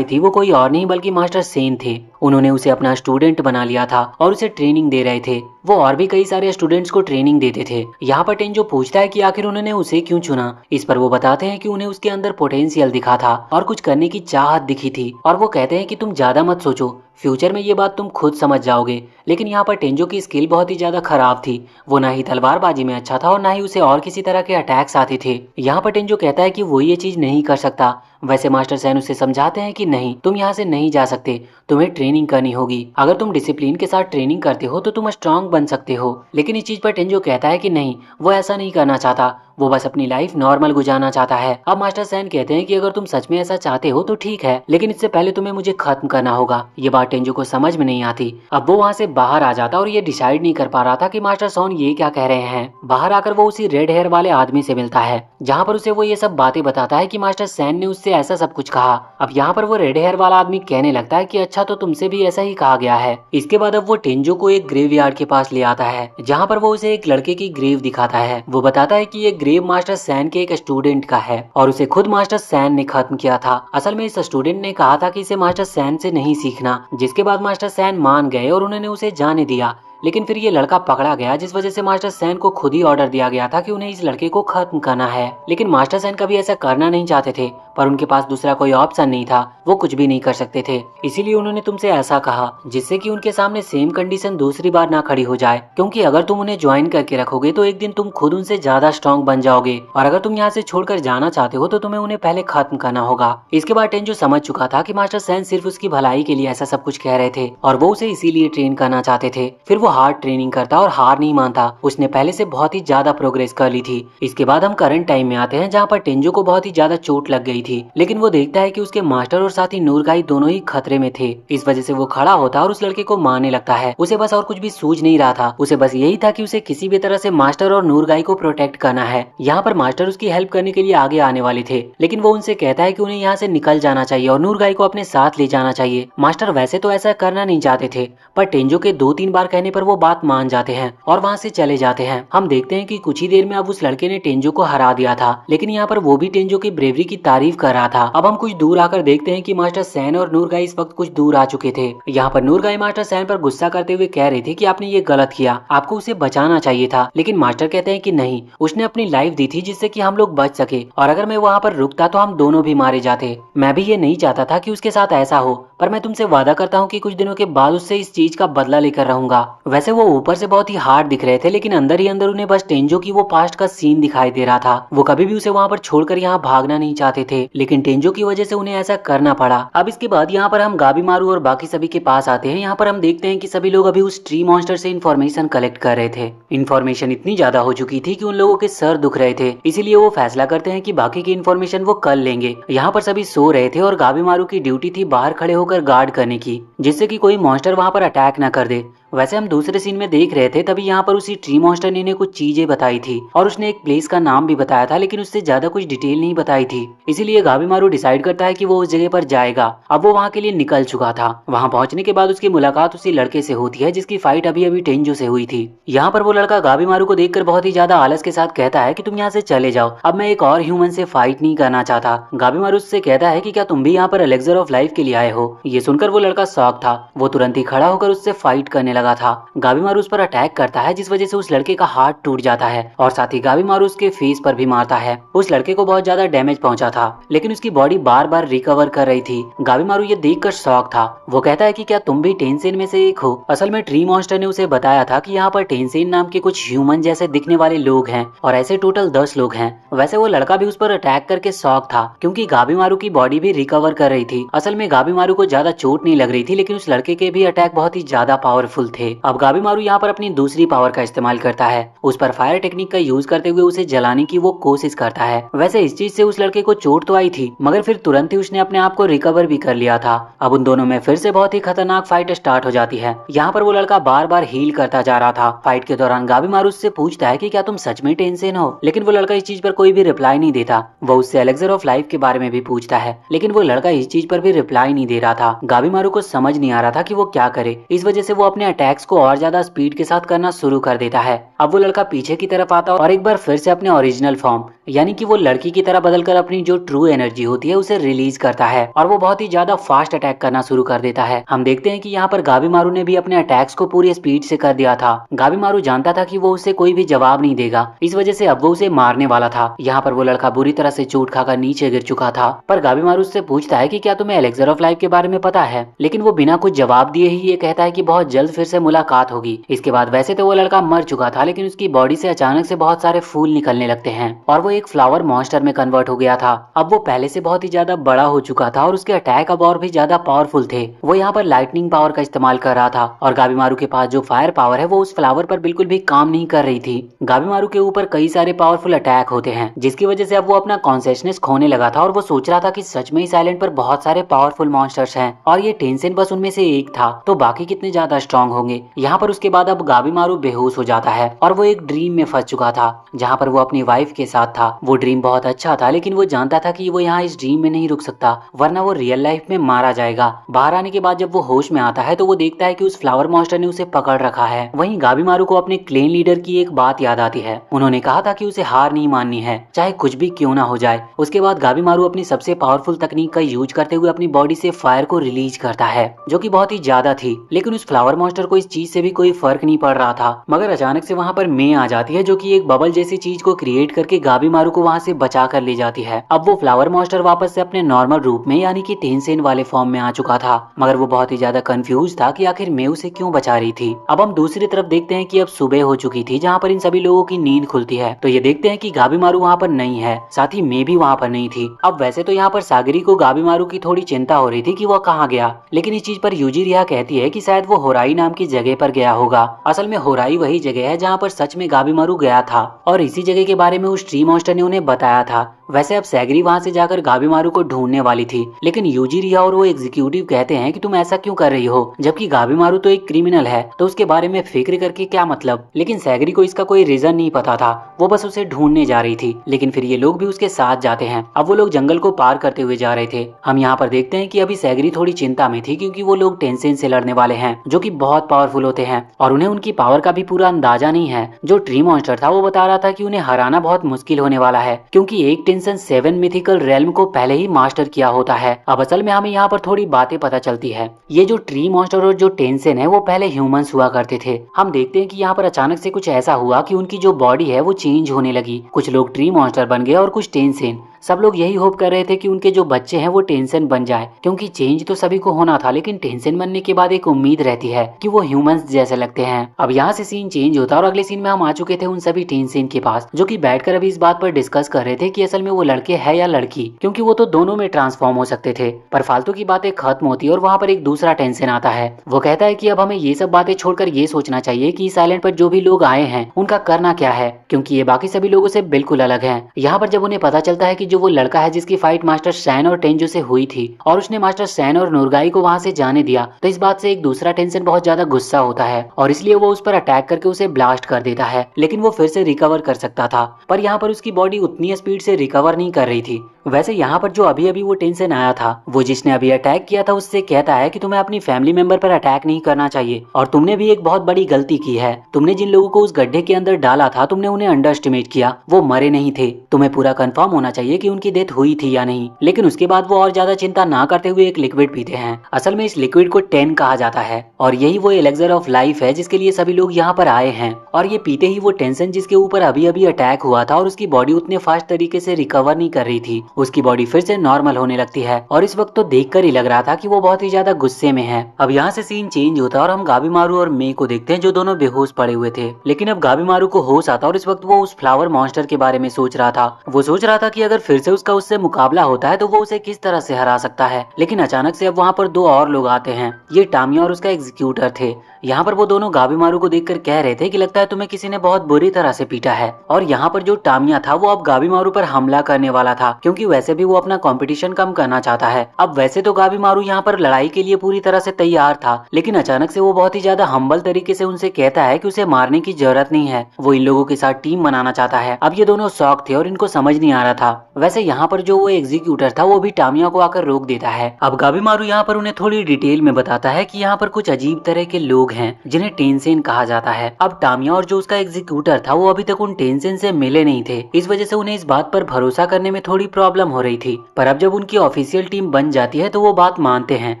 थी वो कोई और नहीं बल्कि मास्टर सेन थे। उन्होंने उसे अपना स्टूडेंट बना लिया था और उसे ट्रेनिंग दे रहे थे। वो और भी कई सारे स्टूडेंट्स को ट्रेनिंग देते थे। यहाँ पर टेंजो पूछता है कि आखिर उन्होंने उसे क्यों चुना। इस पर वो बताते हैं कि उन्हें उसके अंदर पोटेंशियल दिखा था और कुछ करने की चाहत दिखी थी, और वो कहते हैं कि तुम ज्यादा मत सोचो, फ्यूचर में ये बात तुम खुद समझ जाओगे। लेकिन यहाँ पर टेंजो की स्किल बहुत ही ज्यादा खराब थी। वो ना ही तलवारबाजी में अच्छा था और ना ही उसे और किसी तरह के अटैक्स आते थे। यहाँ पर टेंजो कहता है कि वो ये चीज नहीं कर सकता। वैसे मास्टर सैन उसे समझाते हैं कि नहीं, तुम यहाँ से नहीं जा सकते, तुम्हें ट्रेनिंग करनी होगी। अगर तुम डिसिप्लिन के साथ ट्रेनिंग करते हो तो तुम स्ट्रांग बन सकते हो। लेकिन इस चीज पर टेंजो कहता है कि नहीं, वो ऐसा नहीं करना चाहता, वो बस अपनी लाइफ नॉर्मल गुजारना चाहता है। अब मास्टर सैन कहते हैं कि अगर तुम सच में ऐसा चाहते हो तो ठीक है, लेकिन इससे पहले तुम्हें मुझे खत्म करना होगा। ये बात टेंजो को समझ में नहीं आती। अब वो वहाँ से बाहर आ जाता और ये डिसाइड नहीं कर पा रहा था कि मास्टर सॉन ये क्या कह रहे हैं। बाहर आकर वो उसी रेड हेयर वाले आदमी से मिलता है, जहाँ पर उसे वो ये सब बातें बताता है कि मास्टर सैन ने उससे ऐसा सब कुछ कहा। अब यहाँ पर वो रेड हेयर वाला आदमी कहने लगता है कि अच्छा, तो तुमसे भी ऐसा ही कहा गया है। इसके बाद अब वो टेंजो को एक ग्रेवयार्ड के पास ले आता है, जहाँ पर वो उसे एक लड़के की ग्रेव दिखाता है। वो बताता है कि ये ग्रेव मास्टर सैन के एक स्टूडेंट का है और उसे खुद मास्टर सैन ने खत्म किया था। असल में इस स्टूडेंट ने कहा था कि इसे मास्टर सैन से नहीं सीखना, जिसके बाद मास्टर सैन मान गए और उन्होंने उसे जाने दिया। लेकिन फिर ये लड़का पकड़ा गया, जिस वजह से मास्टर सैन को खुद ही ऑर्डर दिया गया था कि उन्हें इस लड़के को खत्म करना है। लेकिन मास्टर सैन कभी ऐसा करना नहीं चाहते थे, पर उनके पास दूसरा कोई ऑप्शन नहीं था, वो कुछ भी नहीं कर सकते थे। इसीलिए उन्होंने तुमसे ऐसा कहा जिससे कि उनके सामने सेम कंडीशन दूसरी बार ना खड़ी हो जाए, क्योंकि अगर तुम उन्हें ज्वाइन करके रखोगे तो एक दिन तुम खुद उनसे ज्यादा स्ट्रॉन्ग बन जाओगे, और अगर तुम यहाँ से छोड़कर जाना चाहते हो तो तुम्हें उन्हें पहले खत्म करना होगा। इसके बाद टेंजो समझ चुका था कि मास्टर सैन सिर्फ उसकी भलाई के लिए ऐसा सब कुछ कह रहे थे, और वो उसे इसीलिए ट्रेन करना चाहते थे। फिर वो हार्ड ट्रेनिंग करता और हार नहीं मानता। उसने पहले से बहुत ही ज्यादा प्रोग्रेस कर ली थी। इसके बाद हम करंट टाइम में आते हैं, जहाँ पर टेंजो को बहुत ही ज्यादा चोट लग गई थी, लेकिन वो देखता है कि उसके मास्टर और साथी नूरगाई दोनों ही खतरे में थे। इस वजह से वो खड़ा होता और उस लड़के को मारने लगता है। उसे बस और कुछ भी सूझ नहीं रहा था, उसे बस यही था कि उसे किसी भी तरह से मास्टर और नूरगाई को प्रोटेक्ट करना है। यहाँ पर मास्टर उसकी हेल्प करने के लिए आगे आने वाले थे, लेकिन वो उनसे कहता है कि उन्हें यहाँ से निकल जाना चाहिए और नूरगाई को अपने साथ ले जाना चाहिए। मास्टर वैसे तो ऐसा करना नहीं चाहते थे, पर टेंजो के 2-3 बार कहने पर वो बात मान जाते हैं और वहाँ से चले जाते हैं। हम देखते हैं कि कुछ ही देर में अब उस लड़के ने टेंजो को हरा दिया था, लेकिन यहाँ पर वो भी टेंजो की ब्रेवरी की तारीफ कर रहा था। अब हम कुछ दूर आकर देखते हैं कि मास्टर सैन और नूरगाई इस वक्त कुछ दूर आ चुके थे। यहाँ पर नूरगाई मास्टर सैन पर गुस्सा करते हुए कह रही थी कि आपने ये गलत किया, आपको उसे बचाना चाहिए था। लेकिन मास्टर कहते हैं कि नहीं, उसने अपनी लाइफ दी थी जिससे कि हम लोग बच सके, और अगर मैं वहाँ पर रुकता तो हम दोनों भी मारे जाते। मैं भी ये नहीं चाहता था कि उसके साथ ऐसा हो, पर मैं तुमसे वादा करता हूँ कि कुछ दिनों के बाद उससे इस चीज का बदला लेकर रहूंगा। वैसे वो ऊपर से बहुत ही हार्ड दिख रहे थे, लेकिन अंदर ही अंदर उन्हें बस टेंजो की वो पास्ट का सीन दिखाई दे रहा था। वो कभी भी उसे वहाँ पर छोड़कर यहाँ भागना नहीं चाहते थे, लेकिन टेंजो की वजह से उन्हें ऐसा करना पड़ा। अब इसके बाद यहाँ पर हम गाबीमारू और बाकी सभी के पास आते हैं। यहाँ पर हम देखते हैं कि सभी लोग अभी उस ट्री मॉन्स्टर से इन्फॉर्मेशन कलेक्ट कर रहे थे। इन्फॉर्मेशन इतनी ज्यादा हो चुकी थी कि उन लोगों के सर दुख रहे थे, इसीलिए वो फैसला करते हैं कि बाकी की इन्फॉर्मेशन वो कल लेंगे। यहाँ पर सभी सो रहे थे और गाबीमारू की ड्यूटी थी बाहर खड़े होकर गार्ड करने की, जिससे कि कोई मॉन्स्टर वहाँ पर अटैक ना कर दे। वैसे हम दूसरे सीन में देख रहे थे, तभी यहाँ पर उसी ट्री मॉन्स्टर ने इन्हें कुछ चीजें बताई थी और उसने एक प्लेस का नाम भी बताया था, लेकिन उससे ज्यादा कुछ डिटेल नहीं बताई थी। इसीलिए गाबीमारू डिसाइड करता है कि वो उस जगह पर जाएगा। अब वो वहाँ के लिए निकल चुका था। वहाँ पहुँचने के बाद उसकी मुलाकात उसी लड़के से होती है जिसकी फाइट अभी अभी टेंजो से हुई थी। यहाँ पर वो लड़का गाबीमारू को देखकर बहुत ही ज्यादा आलस के साथ कहता है कि तुम यहाँ से चले जाओ, अब मैं एक और ह्यूमन से फाइट नहीं करना चाहता। गाबीमारू उससे कहता है कि क्या तुम भी यहाँ पर एलेक्सर ऑफ लाइफ के लिए आए हो। ये सुनकर वो लड़का शॉक था, वो तुरंत ही खड़ा होकर उससे फाइट करने लगा था। गाबीमारू उस पर अटैक करता है, जिस वजह से उस लड़के का हाथ टूट जाता है और साथ ही गाबीमारू उसके फेस पर भी मारता है। उस लड़के को बहुत ज्यादा डैमेज पहुंचा था, लेकिन उसकी बॉडी बार बार रिकवर कर रही थी। गाबीमारू ये देखकर शॉक था। वो कहता है कि क्या तुम भी टेंसेन में से एक हो। असल में ट्री मॉन्स्टर ने उसे बताया था कि यहाँ पर टेंसेन नाम के कुछ ह्यूमन जैसे दिखने वाले लोग हैं, और ऐसे टोटल 10 लोग हैं। वैसे वो लड़का भी उस पर अटैक करके शॉक था, क्योंकि गाबीमारू की बॉडी भी रिकवर कर रही थी। असल में गाबीमारू को ज्यादा चोट नहीं लग रही थी, लेकिन उस लड़के के भी अटैक बहुत ही ज्यादा पावरफुल थे। अब गाबीमारू यहाँ पर अपनी दूसरी पावर का इस्तेमाल करता है। उस पर फायर टेक्निक का यूज करते हुए उसे जलाने की वो कोशिश करता है। वैसे इस चीज से उस लड़के को चोट तो आई थी, मगर फिर तुरंत ही उसने अपने आप को रिकवर भी कर लिया था। अब उन दोनों में फिर से बहुत ही खतरनाक फाइट स्टार्ट हो जाती है। यहाँ पर वो लड़का बार बार हील करता जा रहा था। फाइट के दौरान गाबीमारू उससे पूछता है कि क्या तुम सच में टेंसेन हो, लेकिन वो लड़का इस चीज पर कोई भी रिप्लाई नहीं देता। वो उससे एलेक्सर ऑफ लाइफ के बारे में भी पूछता है, लेकिन वो लड़का इस चीज पर भी रिप्लाई नहीं दे रहा था। गाबीमारू को समझ नहीं आ रहा था कि वो क्या करे। इस वजह से वो अपने अटैक्स को और ज्यादा स्पीड के साथ करना शुरू कर देता है। अब वो लड़का पीछे की तरफ आता और एक बार फिर से अपने ओरिजिनल फॉर्म यानी कि वो लड़की की तरह बदलकर अपनी जो ट्रू एनर्जी होती है उसे रिलीज करता है, और वो बहुत ही ज्यादा फास्ट अटैक करना शुरू कर देता है। हम देखते हैं कि यहाँ पर गाबीमारू ने भी अपने अटैक्स को पूरी स्पीड से कर दिया था। गाबीमारू जानता था कि वो उसे कोई भी जवाब नहीं देगा, इस वजह से अब वो उसे मारने वाला था। यहाँ पर वो लड़का बुरी तरह से चोट खाकर नीचे गिर चुका था, पर गाबीमारू उससे पूछता है कि क्या तुम्हें एलेक्सर ऑफ लाइफ के बारे में पता है, लेकिन वो बिना कुछ जवाब दिए ही ये कहता है कि बहुत जल्द फिर से मुलाकात होगी। इसके बाद वैसे तो वो लड़का मर चुका था, लेकिन उसकी बॉडी से अचानक से बहुत सारे फूल निकलने लगते हैं और वो एक फ्लावर मॉन्स्टर में कन्वर्ट हो गया था। अब वो पहले से बहुत ही ज्यादा बड़ा हो चुका था और उसके अटैक अब और भी ज्यादा पावरफुल थे। वो यहाँ पर लाइटनिंग पावर का इस्तेमाल कर रहा था, और गाबीमारू के पास जो फायर पावर है वो उस फ्लावर पर बिल्कुल भी काम नहीं कर रही थी। गाबीमारू के ऊपर कई सारे पावरफुल अटैक होते हैं, जिसकी वजह से अब वो अपना कॉन्शियसनेस खोने लगा था, और वो सोच रहा था कि सच में इस आइलैंड पर बहुत सारे पावरफुल मॉन्स्टर्स हैं और ये टेंसेन बस उनमें से एक था, तो बाकी कितने ज्यादा स्ट्रॉन्ग होंगे। यहाँ पर उसके बाद अब गाबीमारू बेहोश हो जाता है और वो एक ड्रीम में फंस चुका था, जहाँ पर वो अपनी वाइफ के साथ था। वो ड्रीम बहुत अच्छा था, लेकिन वो जानता था कि वो यहाँ इस ड्रीम में नहीं रुक सकता, वरना वो रियल लाइफ में मारा जाएगा। बाहर आने के बाद जब वो होश में आता है तो वो देखता है कि उस फ्लावर मॉन्स्टर ने उसे पकड़ रखा है। वहीं गाबीमारू को अपने क्लेन लीडर की एक बात याद आती है। उन्होंने कहा था कि उसे हार नहीं माननी है, चाहे कुछ भी क्यों ना हो जाए। उसके बाद गाबीमारू अपनी सबसे पावरफुल तकनीक का यूज करते हुए अपनी बॉडी से फायर को रिलीज करता है, जो कि बहुत ही ज्यादा थी। लेकिन उस फ्लावर मॉन्स्टर मास्टर को इस चीज से भी कोई फर्क नहीं पड़ रहा था, मगर अचानक से वहाँ पर मे आ जाती है जो कि एक बबल जैसी चीज को क्रिएट करके गाबीमारू को वहाँ से बचा कर ले जाती है। अब वो फ्लावर मॉन्स्टर वापस से अपने नॉर्मल रूप में यानी कि टेंसेन वाले फॉर्म में आ चुका था, मगर वो बहुत ही ज्यादा कंफ्यूज था कि आखिर मे उसे क्यों बचा रही थी। अब हम दूसरी तरफ देखते हैं कि अब सुबह हो चुकी थी जहाँ पर इन सभी लोगों की नींद खुलती है, तो ये देखते हैं कि गाबीमारू वहाँ पर नहीं है, साथ ही मे भी वहाँ पर नहीं थी। अब वैसे तो यहाँ पर सागरी को गाबीमारू की थोड़ी चिंता हो रही थी कि वो कहाँ गया, लेकिन इस चीज पर यूजिरिया कहती है कि शायद वो होराई नाम की जगह पर गया होगा। असल में होराई वही जगह है जहाँ पर सच में गाबीमारू गया था और इसी जगह के बारे में उस ट्री मॉन्स्टर ने उन्हें बताया था। वैसे अब सैगरी वहाँ से जाकर गाबीमारू को ढूंढने वाली थी, लेकिन यूजिरिया और वो एग्जीक्यूटिव कहते हैं कि तुम ऐसा क्यों कर रही हो, जबकि गाबीमारू तो एक क्रिमिनल है, तो उसके बारे में फिक्र करके क्या मतलब। लेकिन सैगरी को इसका कोई रीजन नहीं पता था, वो बस उसे ढूंढने जा रही थी। लेकिन फिर ये लोग भी उसके साथ जाते हैं। अब वो लोग जंगल को पार करते हुए जा रहे थे। हम यहाँ पर देखते हैं कि अभी सैगरी थोड़ी चिंता में थी, क्योंकि वो लोग टेंसेन से लड़ने वाले हैं जो कि बहुत पावरफुल होते हैं और उन्हें उनकी पावर का भी पूरा अंदाजा नहीं है। जो ट्री मॉन्स्टर था वो बता रहा था कि उन्हें हराना बहुत मुश्किल होने वाला है, क्योंकि एक टेंशन 7 मिथिकल रेल्म को पहले ही मास्टर किया होता है। अब असल में हमें यहाँ पर थोड़ी बातें पता चलती है। ये जो ट्री मॉन्स्टर और जो टेंसेन है वो पहले ह्यूमंस हुआ करते थे। हम देखते हैं कि यहाँ पर अचानक से कुछ ऐसा हुआ कि उनकी जो बॉडी है वो चेंज होने लगी। कुछ लोग ट्री मॉन्स्टर बन गए और कुछ टेंसेन। सब लोग यही होप कर रहे थे कि उनके जो बच्चे हैं वो टेंशन बन जाए, क्योंकि चेंज तो सभी को होना था, लेकिन टेंशन बनने के बाद एक उम्मीद रहती है कि वो ह्यूमंस जैसे लगते हैं। अब यहाँ से सीन चेंज होता है और अगले सीन में हम आ चुके थे उन सभी टेंशन के पास, जो कि बैठकर अभी इस बात पर डिस्कस कर रहे थे कि असल में वो लड़के है या लड़की, क्योंकि वो तो दोनों में ट्रांसफॉर्म हो सकते थे। पर फालतू की बातें खत्म होती है और वहाँ पर एक दूसरा टेंशन आता है। वो कहता है कि अब हमें ये सब बातें छोड़कर ये सोचना चाहिए कि इस आइलैंड पर जो भी लोग आए हैं उनका करना क्या है, क्योंकि ये बाकी सभी लोगों से बिल्कुल अलग है। यहाँ पर जब उन्हें पता चलता है कि जो वो लड़का है जिसकी फाइट मास्टर सैन और टेंजो से हुई थी और उसने मास्टर सैन और नुरगाई को वहां से जाने दिया, तो इस बात से एक दूसरा टेंशन बहुत ज्यादा गुस्सा होता है और इसलिए वो उस पर अटैक करके उसे ब्लास्ट कर देता है। लेकिन वो फिर से रिकवर कर सकता था, पर यहाँ पर उसकी बॉडी उतनी स्पीड से रिकवर नहीं कर रही थी। वैसे यहाँ पर जो अभी अभी वो टेंशन आया था, वो जिसने अभी अटैक किया था उससे कहता है कि तुम्हें अपनी फैमिली मेंबर पर अटैक नहीं करना चाहिए और तुमने भी एक बहुत बड़ी गलती की है। तुमने जिन लोगों को उस गड्ढे के अंदर डाला था तुमने उन्हें अंडर एस्टिमेट किया, वो मरे नहीं थे। तुम्हें पूरा कंफर्म होना चाहिए कि उनकी डेथ हुई थी या नहीं। लेकिन उसके बाद वो और ज्यादा चिंता ना करते हुए एक लिक्विड पीते हैं। असल में इस लिक्विड को 10 कहा जाता है और यही वो एलेक्सर ऑफ लाइफ है जिसके लिए सभी लोग यहाँ पर आए हैं। और ये पीते ही वो टेंशन जिसके ऊपर अभी अभी अटैक हुआ था और उसकी बॉडी उतने फास्ट तरीके से रिकवर नहीं कर रही थी, उसकी बॉडी फिर से नॉर्मल होने लगती है और इस वक्त तो देखकर ही लग रहा था कि वो बहुत ही ज्यादा गुस्से में है। अब यहाँ से सीन चेंज होता है और हम गाबीमारू और मे को देखते हैं जो दोनों बेहोश पड़े हुए थे। लेकिन अब गाबीमारू को होश आता और इस वक्त वो उस फ्लावर मॉन्स्टर के बारे में सोच रहा था। वो सोच रहा था कि अगर फिर से उसका उससे मुकाबला होता है तो वो उसे किस तरह से हरा सकता है। लेकिन अचानक से अब वहाँ पर दो और लोग आते हैं। ये टामिया और उसका एग्जीक्यूटर थे। यहाँ पर वो दोनों गाबीमारू को देखकर कह रहे थे कि लगता है तुम्हें किसी ने बहुत बुरी तरह से पीटा है। और यहाँ पर जो टामिया था वो अब गाबीमारू पर हमला करने वाला था, क्योंकि वैसे भी वो अपना कंपटीशन कम करना चाहता है। अब वैसे तो गाबीमारू यहाँ पर लड़ाई के लिए पूरी तरह से तैयार था, लेकिन अचानक से वो बहुत ही ज्यादा हम्बल तरीके से उनसे कहता है कि उसे मारने की जरूरत नहीं है, वो इन लोगों के साथ टीम बनाना चाहता है। अब ये दोनों शॉक थे और इनको समझ नहीं आ रहा था। वैसे यहाँ पर जो वो एग्जीक्यूटर था वो भी टामिया को आकर रोक देता है। अब गाबीमारू यहाँ पर उन्हें थोड़ी डिटेल में बताता है कि यहाँ पर कुछ अजीब तरह के लोग हैं जिन्हें टेंसेन कहा जाता है। अब टामिया और जो उसका एग्जीक्यूटर था वो अभी तक उन टेंसेन से मिले नहीं थे, इस वजह से उन्हें इस बात पर भरोसा करने में थोड़ी प्रॉब्लम हो रही थी। पर अब जब उनकी ऑफिशियल टीम बन जाती है तो वो बात मानते हैं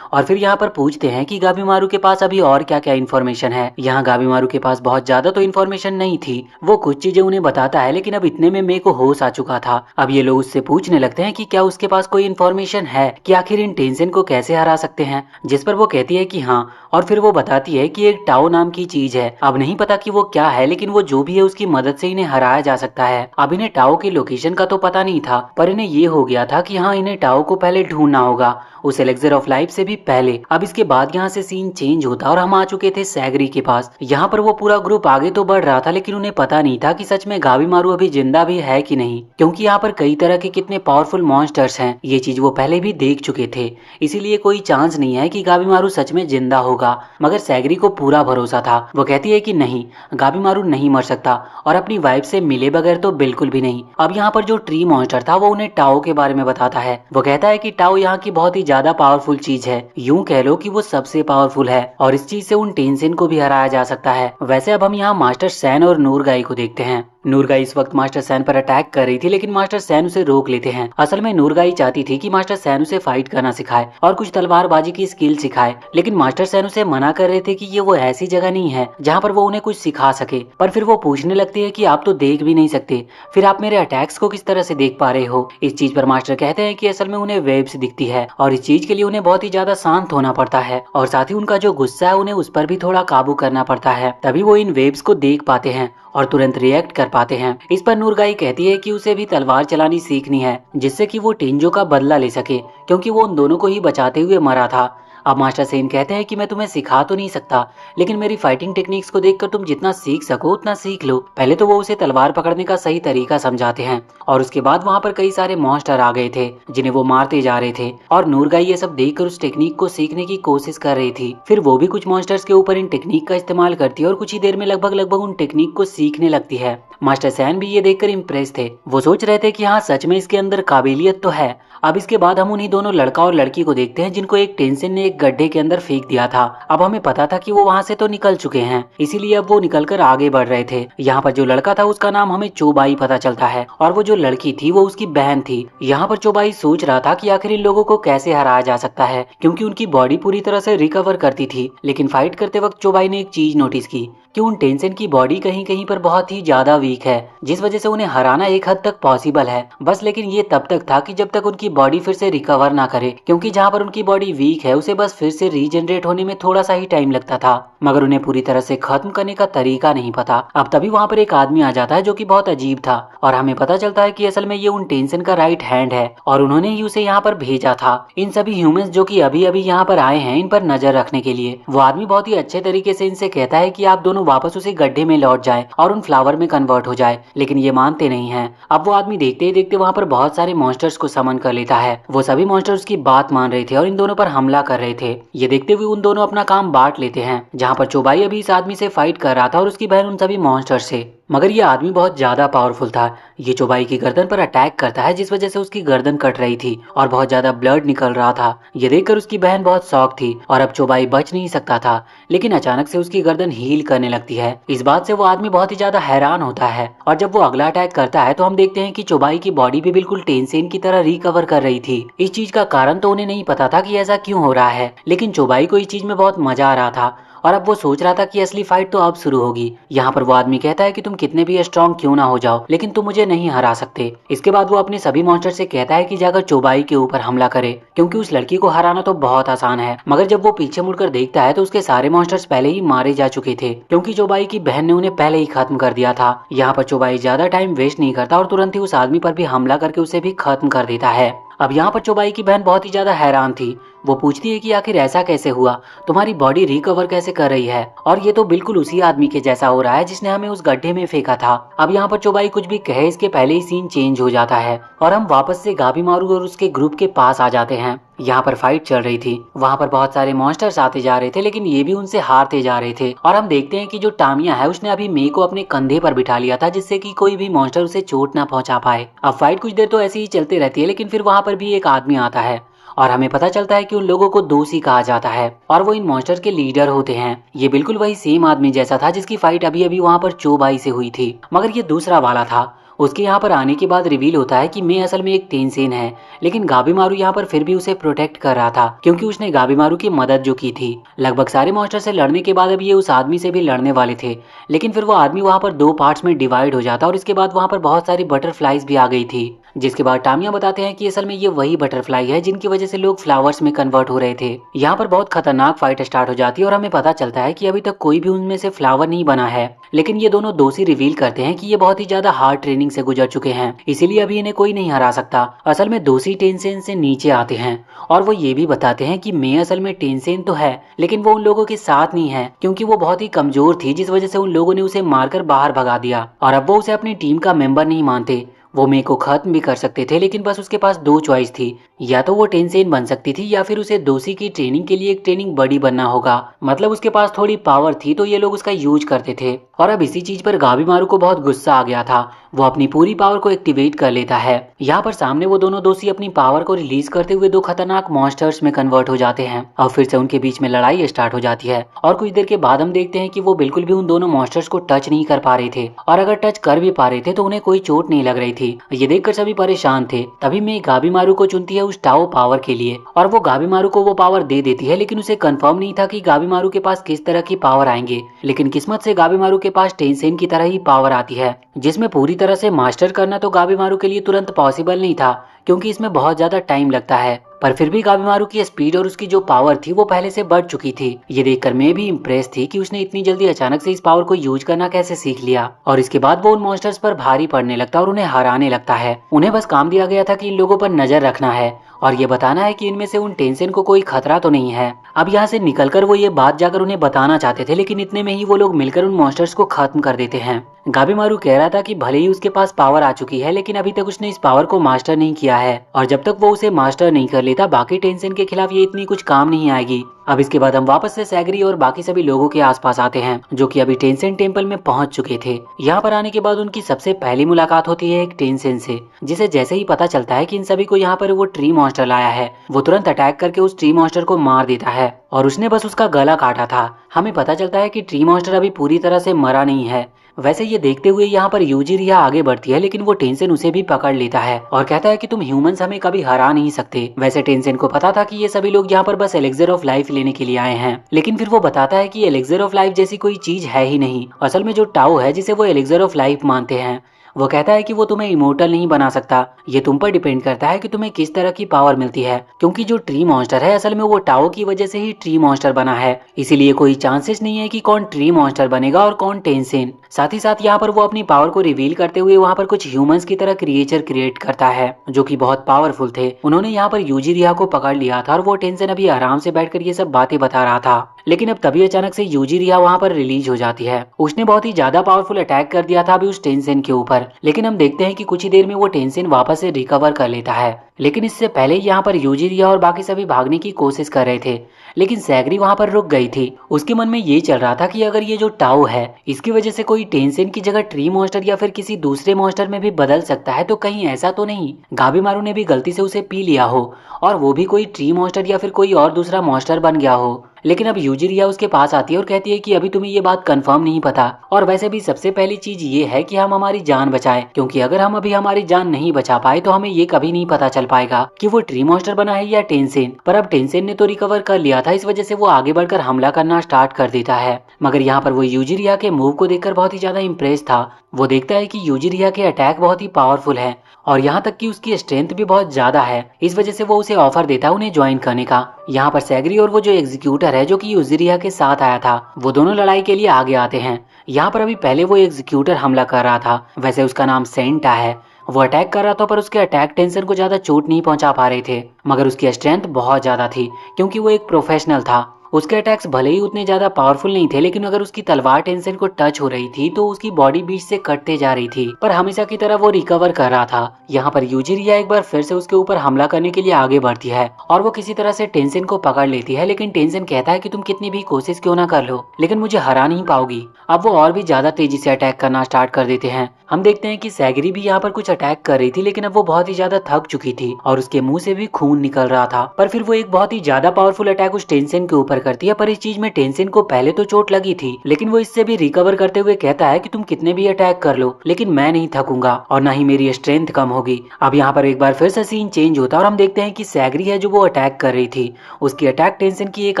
और फिर यहाँ पर पूछते हैं कि गाबीमारू के पास अभी और क्या क्या इन्फॉर्मेशन है। यहाँ गाबीमारू के पास बहुत ज्यादा तो इन्फॉर्मेशन नहीं थी, वो कुछ चीजें उन्हें बताता है, लेकिन अब इतने में मे को होश आ चुका था। अब ये लोग उससे पूछने लगते हैं कि क्या उसके पास कोई इन्फॉर्मेशन है कि आखिर इन टेंसेन को कैसे हरा सकते हैं, जिस पर वो कहती है कि हाँ, और फिर वो बताती है कि एक टाओ नाम की चीज है। अब नहीं पता कि वो क्या है, लेकिन वो जो भी है उसकी मदद से इन्हें हराया जा सकता है। अब इन्हें टाओ की लोकेशन का तो पता नहीं था, पर इन्हें ये हो गया था कि हाँ, इन्हें टाओ को पहले ढूंढना होगा, उस एलेक्सर ऑफ लाइफ से भी पहले। अब इसके बाद यहाँ से सीन चेंज होता और हम आ चुके थे सैगरी के पास। यहाँ पर वो पूरा ग्रुप आगे तो बढ़ रहा था, लेकिन उन्हें पता नहीं था कि सच में गाबीमारू अभी जिंदा भी है कि नहीं, क्योंकि यहाँ पर कई तरह के कितने पावरफुल मॉन्स्टर्स हैं। ये चीज वो पहले भी देख चुके थे, इसीलिए कोई चांस नहीं है कि गाबीमारू सच में जिंदा होगा। मगर सैगरी को पूरा भरोसा था। वो कहती है कि नहीं, गाबीमारू नहीं मर सकता और अपनी वाइफ से मिले बगैर तो बिल्कुल भी नहीं। अब यहाँ पर जो ट्री मॉन्स्टर था वो उन्हें टाओ के बारे में बताता है। वो कहता है कि टाओ यहाँ की बहुत ही ज्यादा पावरफुल चीज है, यूं कह लो कि वो सबसे पावरफुल है और इस चीज से उन टेंसेन को भी हराया जा सकता है। वैसे अब हम यहाँ मास्टर सैन और नूरगाई को देखते हैं। नूरगाई इस वक्त मास्टर सैन पर अटैक कर रही थी, लेकिन मास्टर सैन उसे रोक लेते हैं। असल में नूरगाई चाहती थी कि मास्टर सैन उसे फाइट करना सिखाए और कुछ तलवारबाजी की स्किल सिखाए, लेकिन मास्टर सैन उसे मना कर रहे थे कि ये वो ऐसी जगह नहीं है जहाँ पर वो उन्हें कुछ सिखा सके। पर फिर वो पूछने लगती है कि आप तो देख भी नहीं सकते, फिर आप मेरे अटैक्स को किस तरह से देख पा रहे हो। इस चीज पर मास्टर कहते हैं कि असल में उन्हें वेव्स दिखती है और इस चीज के लिए उन्हें बहुत ही ज्यादा शांत होना पड़ता है और साथ ही उनका जो गुस्सा है उन्हें उस पर भी थोड़ा काबू करना पड़ता है, तभी वो इन वेव्स को देख पाते हैं और तुरंत रिएक्ट कर पाते हैं। इस पर नूरगाई कहती है कि उसे भी तलवार चलानी सीखनी है, जिससे कि वो टेंजो का बदला ले सके, क्योंकि वो उन दोनों को ही बचाते हुए मरा था। अब मास्टर सेन कहते हैं कि मैं तुम्हें सिखा तो नहीं सकता, लेकिन मेरी फाइटिंग टेक्निक्स को देखकर तुम जितना सीख सको उतना सीख लो। पहले तो वो उसे तलवार पकड़ने का सही तरीका समझाते हैं और उसके बाद वहाँ पर कई सारे मॉन्स्टर आ गए थे जिन्हें वो मारते जा रहे थे और नूरगाई ये सब देखकर उस टेक्निक को सीखने की कोशिश कर रही थी। फिर वो भी कुछ मॉन्स्टर्स के ऊपर इन टेक्निक का इस्तेमाल करती है और कुछ ही देर में लगभग उन टेक्निक को सीखने लगती है। मास्टर सैन भी ये देखकर इम्प्रेस थे। वो सोच रहे थे कि हाँ, सच में इसके अंदर काबिलियत तो है। अब इसके बाद हम उन्हीं दोनों लड़का और लड़की को देखते हैं जिनको एक टेंशन ने एक गड्ढे के अंदर फेंक दिया था। अब हमें पता था कि वो वहाँ से तो निकल चुके हैं, इसीलिए अब वो निकलकर आगे बढ़ रहे थे। यहाँ पर जो लड़का था उसका नाम हमें चोबाई पता चलता है और वो जो लड़की थी वो उसकी बहन थी। यहाँ पर चोबाई सोच रहा था कि आखिर इन लोगों को कैसे हराया जा सकता है, क्योंकि उनकी बॉडी पूरी तरह से रिकवर करती थी। लेकिन फाइट करते वक्त चोबाई ने एक चीज नोटिस की कि उन टेंशन की बॉडी कहीं कहीं पर बहुत ही ज्यादा वीक है, जिस वजह से उन्हें हराना एक हद तक पॉसिबल है बस। लेकिन ये तब तक था कि जब तक उनकी बॉडी फिर से रिकवर ना करे, क्योंकि जहाँ पर उनकी बॉडी वीक है उसे बस फिर से रीजनरेट होने में थोड़ा सा ही टाइम लगता था, मगर उन्हें पूरी तरह से खत्म करने का तरीका नहीं पता। अब तभी वहाँ पर एक आदमी आ जाता है जो कि बहुत अजीब था और हमें पता चलता है कि असल में ये उन टेंशन का राइट हैंड है और उन्होंने ही उसे यहाँ पर भेजा था इन सभी ह्यूमंस जो कि अभी अभी यहाँ पर आए हैं इन पर नजर रखने के लिए। वो आदमी बहुत ही अच्छे तरीके से इनसे कहता है कि आप दोनों वापस उसी गड्ढे में लौट जाएं और उन फ्लावर में कन्वर्ट हो जाए, लेकिन ये मानते नहीं हैं। अब वो आदमी देखते ही देखते वहाँ पर बहुत सारे मॉन्स्टर्स को समन कर लेता है। वो सभी मॉन्स्टर्स की बात मान रहे थे और इन दोनों पर हमला कर रहे थे। ये देखते हुए उन दोनों अपना काम बांट लेते हैं। जहाँ पर चोबाई अभी इस आदमी से फाइट कर रहा था और उसकी बहन उन सभी मॉन्स्टर्स से, मगर ये आदमी बहुत ज्यादा पावरफुल था। ये चोबाई की गर्दन पर अटैक करता है, जिस वजह से उसकी गर्दन कट रही थी और बहुत ज्यादा ब्लड निकल रहा था। ये देखकर उसकी बहन बहुत शॉक थी और अब चोबाई बच नहीं सकता था, लेकिन अचानक से उसकी गर्दन हील करने लगती है। इस बात से वो आदमी बहुत ही ज्यादा हैरान होता है और जब वो अगला अटैक करता है तो हम देखते हैं कि चोबाई की बॉडी भी बिल्कुल टेंसेन की तरह रिकवर कर रही थी। इस चीज का कारण तो उन्हें नहीं पता था कि ऐसा क्यों हो रहा है, लेकिन चोबाई को इस चीज में बहुत मजा आ रहा था और अब वो सोच रहा था कि असली फाइट तो अब शुरू होगी। यहाँ पर वो आदमी कहता है कि तुम कितने भी स्ट्रॉन्ग क्यों ना हो जाओ, लेकिन तुम मुझे नहीं हरा सकते। इसके बाद वो अपने सभी मॉन्स्टर से कहता है कि जाकर चोबाई के ऊपर हमला करे, क्योंकि उस लड़की को हराना तो बहुत आसान है। मगर जब वो पीछे मुड़कर देखता है तो उसके सारे मॉन्स्टर्स पहले ही मारे जा चुके थे, क्योंकि चोबाई की बहन ने उन्हें पहले ही खत्म कर दिया था। यहाँ पर चोबाई ज्यादा टाइम वेस्ट नहीं करता और तुरंत ही उस आदमी पर भी हमला करके उसे भी खत्म कर देता है। अब यहाँ पर चोबाई की बहन बहुत ही ज्यादा हैरान थी। वो पूछती है कि आखिर ऐसा कैसे हुआ, तुम्हारी बॉडी रिकवर कैसे कर रही है, और ये तो बिल्कुल उसी आदमी के जैसा हो रहा है जिसने हमें उस गड्ढे में फेंका था। अब यहाँ पर चोबाई कुछ भी कहे इसके पहले ही सीन चेंज हो जाता है और हम वापस से गाबीमारू और उसके ग्रुप के पास आ जाते हैं। यहाँ पर फाइट चल रही थी, वहाँ पर बहुत सारे मॉन्स्टर्स आते जा रहे थे, लेकिन ये भी उनसे हारते जा रहे थे। और हम देखते हैं कि जो टामिया है उसने अभी मे को अपने कंधे पर बिठा लिया था, जिससे कि कोई भी मॉन्स्टर उसे चोट ना पहुंचा पाए। अब फाइट कुछ देर तो ऐसे ही चलती रहती है, लेकिन फिर वहाँ पर भी एक आदमी आता है और हमें पता चलता है कि उन लोगों को दोषी कहा जाता है और वो इन मॉन्स्टर्स के लीडर होते हैं। ये बिल्कुल वही सेम आदमी जैसा था जिसकी फाइट अभी अभी वहाँ पर चोबाई से हुई थी, मगर ये दूसरा वाला था। उसके यहाँ पर आने के बाद रिवील होता है कि मे असल में एक टेंसेन है, लेकिन गाबीमारू यहाँ पर फिर भी उसे प्रोटेक्ट कर रहा था, क्योंकि उसने गाबीमारू की मदद जो की थी। लगभग सारे मॉन्स्टर से लड़ने के बाद अब ये उस आदमी से भी लड़ने वाले थे, लेकिन फिर वो आदमी वहाँ पर दो पार्ट्स में डिवाइड हो जाता और इसके बाद वहाँ पर बहुत सारी बटरफ्लाईज भी आ गई थी। जिसके बाद टामिया बताते हैं कि असल में ये वही बटरफ्लाई है जिनकी वजह से लोग फ्लावर्स में कन्वर्ट हो रहे थे। यहाँ पर बहुत खतरनाक फाइट स्टार्ट हो जाती है और हमें पता चलता है कि अभी तक कोई भी उनमें से फ्लावर नहीं बना है, लेकिन ये दोनों दोषी रिवील करते हैं कि ये बहुत ही ज्यादा हार्ड ट्रेनिंग से गुजर चुके हैं, इसीलिए अभी इन्हें कोई नहीं हरा सकता। असल में दोषी टेंसेन से नीचे आते हैं और वो ये भी बताते हैं कि मे असल में टेंसेन तो है, लेकिन वो उन लोगों के साथ नहीं है, क्योंकि वो बहुत ही कमजोर थी, जिस वजह से उन लोगों ने उसे मारकर बाहर भगा दिया और अब वो उसे अपनी टीम का मेंबर नहीं मानते। वो मे को खत्म भी कर सकते थे, लेकिन बस उसके पास दो चॉइस थी, या तो वो टेंसेन बन सकती थी या फिर उसे दोषी की ट्रेनिंग के लिए एक ट्रेनिंग बड़ी बनना होगा। मतलब उसके पास थोड़ी पावर थी तो ये लोग उसका यूज करते थे। और अब इसी चीज पर गाबीमारू को बहुत गुस्सा आ गया था। वो अपनी पूरी पावर को एक्टिवेट कर लेता है। यहाँ पर सामने वो दोनों दोषी अपनी पावर को रिलीज करते हुए दो खतरनाक मॉन्स्टर्स में कन्वर्ट हो जाते हैं और फिर से उनके बीच में लड़ाई स्टार्ट हो जाती है। और कुछ देर के बाद हम देखते हैं कि वो बिल्कुल भी उन दोनों मॉन्स्टर्स को टच नहीं कर पा रहे थे, और अगर टच कर भी पा रहे थे तो उन्हें कोई चोट नहीं लग रही थी। ये देखकर सभी परेशान थे। तभी मैं गाबीमारू को चुनती है उस टाओ पावर के लिए, और वो गाबीमारू को वो पावर दे देती है, लेकिन उसे कंफर्म नहीं था कि गाबीमारू के पास किस तरह की पावर आएंगे। लेकिन किस्मत से गाबीमारू के पास टेंसेन की तरह ही पावर आती है, जिसमें पूरी तरह से मास्टर करना तो गाबीमारू के लिए तुरंत पॉसिबल नहीं था, क्योंकि इसमें बहुत ज्यादा टाइम लगता है। पर फिर भी गाबीमारू की स्पीड और उसकी जो पावर थी वो पहले से बढ़ चुकी थी। ये देखकर मैं भी इम्प्रेस थी कि उसने इतनी जल्दी अचानक से इस पावर को यूज करना कैसे सीख लिया। और इसके बाद वो उन मॉन्स्टर्स पर भारी पड़ने लगता और उन्हें हराने लगता है। उन्हें बस काम दिया गया था कि इन लोगों पर नजर रखना है और ये बताना है कि इनमें से उन टेंसेन को कोई खतरा तो नहीं है। अब यहाँ से निकलकर वो ये बात जाकर उन्हें बताना चाहते थे, लेकिन इतने में ही वो लोग मिलकर उन मॉन्स्टर्स को खत्म कर देते हैं। गाबीमारू कह रहा था कि भले ही उसके पास पावर आ चुकी है, लेकिन अभी तक उसने इस पावर को मास्टर नहीं किया है, और जब तक वो उसे मास्टर नहीं कर लेता बाकी टेंसेन के खिलाफ ये इतनी कुछ काम नहीं आएगी। अब इसके बाद हम वापस से सैगरी और बाकी सभी लोगों के आसपास आते हैं, जो कि अभी टेंसेन टेम्पल में पहुंच चुके थे। यहाँ पर आने के बाद उनकी सबसे पहली मुलाकात होती है एक टेंसेन से, जिसे जैसे ही पता चलता है कि इन सभी को यहाँ पर वो ट्री मॉन्स्टर लाया है, वो तुरंत अटैक करके उस ट्री मॉन्स्टर को मार देता है, और उसने बस उसका गला काटा था। हमें पता चलता है कि ट्री मॉन्स्टर अभी पूरी तरह से मरा नहीं है। वैसे ये देखते हुए यहाँ पर यूजी रिया आगे बढ़ती है, लेकिन वो टेंसेन उसे भी पकड़ लेता है और कहता है कि तुम ह्यूमंस हमें कभी हरा नहीं सकते। वैसे टेंसेन को पता था कि ये सभी लोग यहाँ पर बस एलेक्सर ऑफ लाइफ लेने के लिए आए हैं, लेकिन फिर वो बताता है कि एलेक्सर ऑफ लाइफ जैसी कोई चीज है ही नहीं। असल में जो टाओ है जिसे वो एलेक्सर ऑफ लाइफ मानते हैं, वो कहता है कि वो तुम्हें इमोर्टल नहीं बना सकता। ये तुम पर डिपेंड करता है कि तुम्हें किस तरह की पावर मिलती है, क्योंकि जो ट्री मॉन्स्टर है असल में वो टाओ की वजह से ही ट्री मॉन्स्टर बना है। इसीलिए कोई चांसेस नहीं है कि कौन ट्री मॉन्स्टर बनेगा और कौन टेंसेन। साथ ही साथ यहाँ पर वो अपनी पावर को रिवील करते हुए वहाँ पर कुछ ह्यूमंस की तरह क्रिएचर क्रिएट करता है, जो कि बहुत पावरफुल थे। उन्होंने यहाँ पर यूजी रिया को पकड़ लिया था और वो टेंसेन अभी आराम से बैठकर ये सब बातें बता रहा था। लेकिन अब तभी अचानक से यूजी रिया वहाँ पर रिलीज हो जाती है। उसने बहुत ही ज्यादा पावरफुल अटैक कर दिया था अभी उस टेंसेन के ऊपर, लेकिन हम देखते हैं कि कुछ ही देर में वो टेंसेन वापस से रिकवर कर लेता है। लेकिन इससे पहले यहाँ पर यूजी रिया और बाकी सभी भागने की कोशिश कर रहे थे, लेकिन सैगरी वहाँ पर रुक गई थी। उसके मन में ये चल रहा था कि अगर ये जो टाओ है इसकी वजह से कोई टेंसेन की जगह ट्री मॉन्स्टर या फिर किसी दूसरे मॉन्स्टर में भी बदल सकता है, तो कहीं ऐसा तो नहीं गाबीमारू ने भी गलती से उसे पी लिया हो और वो भी कोई ट्री मॉन्स्टर या फिर कोई और दूसरा मॉन्स्टर बन गया हो। लेकिन अब यूजी रिया उसके पास आती है और कहती है कि अभी तुम्हें ये बात कंफर्म नहीं पता, और वैसे भी सबसे पहली चीज ये है कि हम हमारी जान बचाएं, क्योंकि अगर हम अभी हमारी जान नहीं बचा पाए तो हमें ये कभी नहीं पता चल पाएगा कि वो ट्री मॉन्स्टर बना है या टेंसेन। पर अब टेंसेन ने तो रिकवर कर लिया था, इस वजह से वो आगे बढ़कर हमला करना स्टार्ट कर देता है। मगर यहाँ पर वो यूजी रिया के मूव को देखकर बहुत ही ज्यादा इम्प्रेस था। वो देखता है कि यूजी रिया के अटैक बहुत ही पावरफुल है और यहाँ तक कि उसकी स्ट्रेंथ भी बहुत ज्यादा है। इस वजह से वो उसे ऑफर देता है उन्हें ज्वाइन करने का। यहाँ पर सैगरी और वो जो एग्जीक्यूटर है जो कि यूजी रिया के साथ आया था, वो दोनों लड़ाई के लिए आगे आते हैं। यहाँ पर अभी पहले वो एग्जीक्यूटर हमला कर रहा था, वैसे उसका नाम सेंटा है। वो अटैक कर रहा था पर उसके अटैक टेंशन को ज्यादा चोट नहीं पहुंचा पा रहे थे, मगर उसकी स्ट्रेंथ बहुत ज्यादा थी क्योंकि वो एक प्रोफेशनल था। उसके अटैक्स भले ही उतने ज्यादा पावरफुल नहीं थे, लेकिन अगर उसकी तलवार टेंशन को टच हो रही थी तो उसकी बॉडी बीच से कटते जा रही थी, पर हमेशा की तरह वो रिकवर कर रहा था। यहाँ पर यूजी रिया एक बार फिर से उसके ऊपर हमला करने के लिए आगे बढ़ती है और वो किसी तरह से टेंशन को पकड़ लेती है, लेकिन टेंशन कहता है कि तुम कितनी भी कोशिश क्यों ना कर लो, लेकिन मुझे हरा नहीं पाओगी। अब वो और भी ज्यादा तेजी से अटैक करना स्टार्ट कर देते हैं। हम देखते हैं कि सैगरी भी यहाँ पर कुछ अटैक कर रही थी, लेकिन अब वो बहुत ही ज्यादा थक चुकी थी और उसके मुंह से भी खून निकल रहा था। पर फिर वो एक बहुत ही ज्यादा पावरफुल अटैक उस टेंशन के ऊपर करती है। पर इस चीज में टेंशन को पहले तो चोट लगी थी, लेकिन वो इससे भी रिकवर करते हुए कहता है कि तुम कितने भी अटैक कर लो, लेकिन मैं नहीं थकूंगा और ना ही मेरी स्ट्रेंथ कम होगी। अब यहाँ पर एक बार फिर से सीन चेंज होता है और हम देखते हैं कि सैगरी है जो वो अटैक कर रही थी, उसकी अटैक टेंशन की एक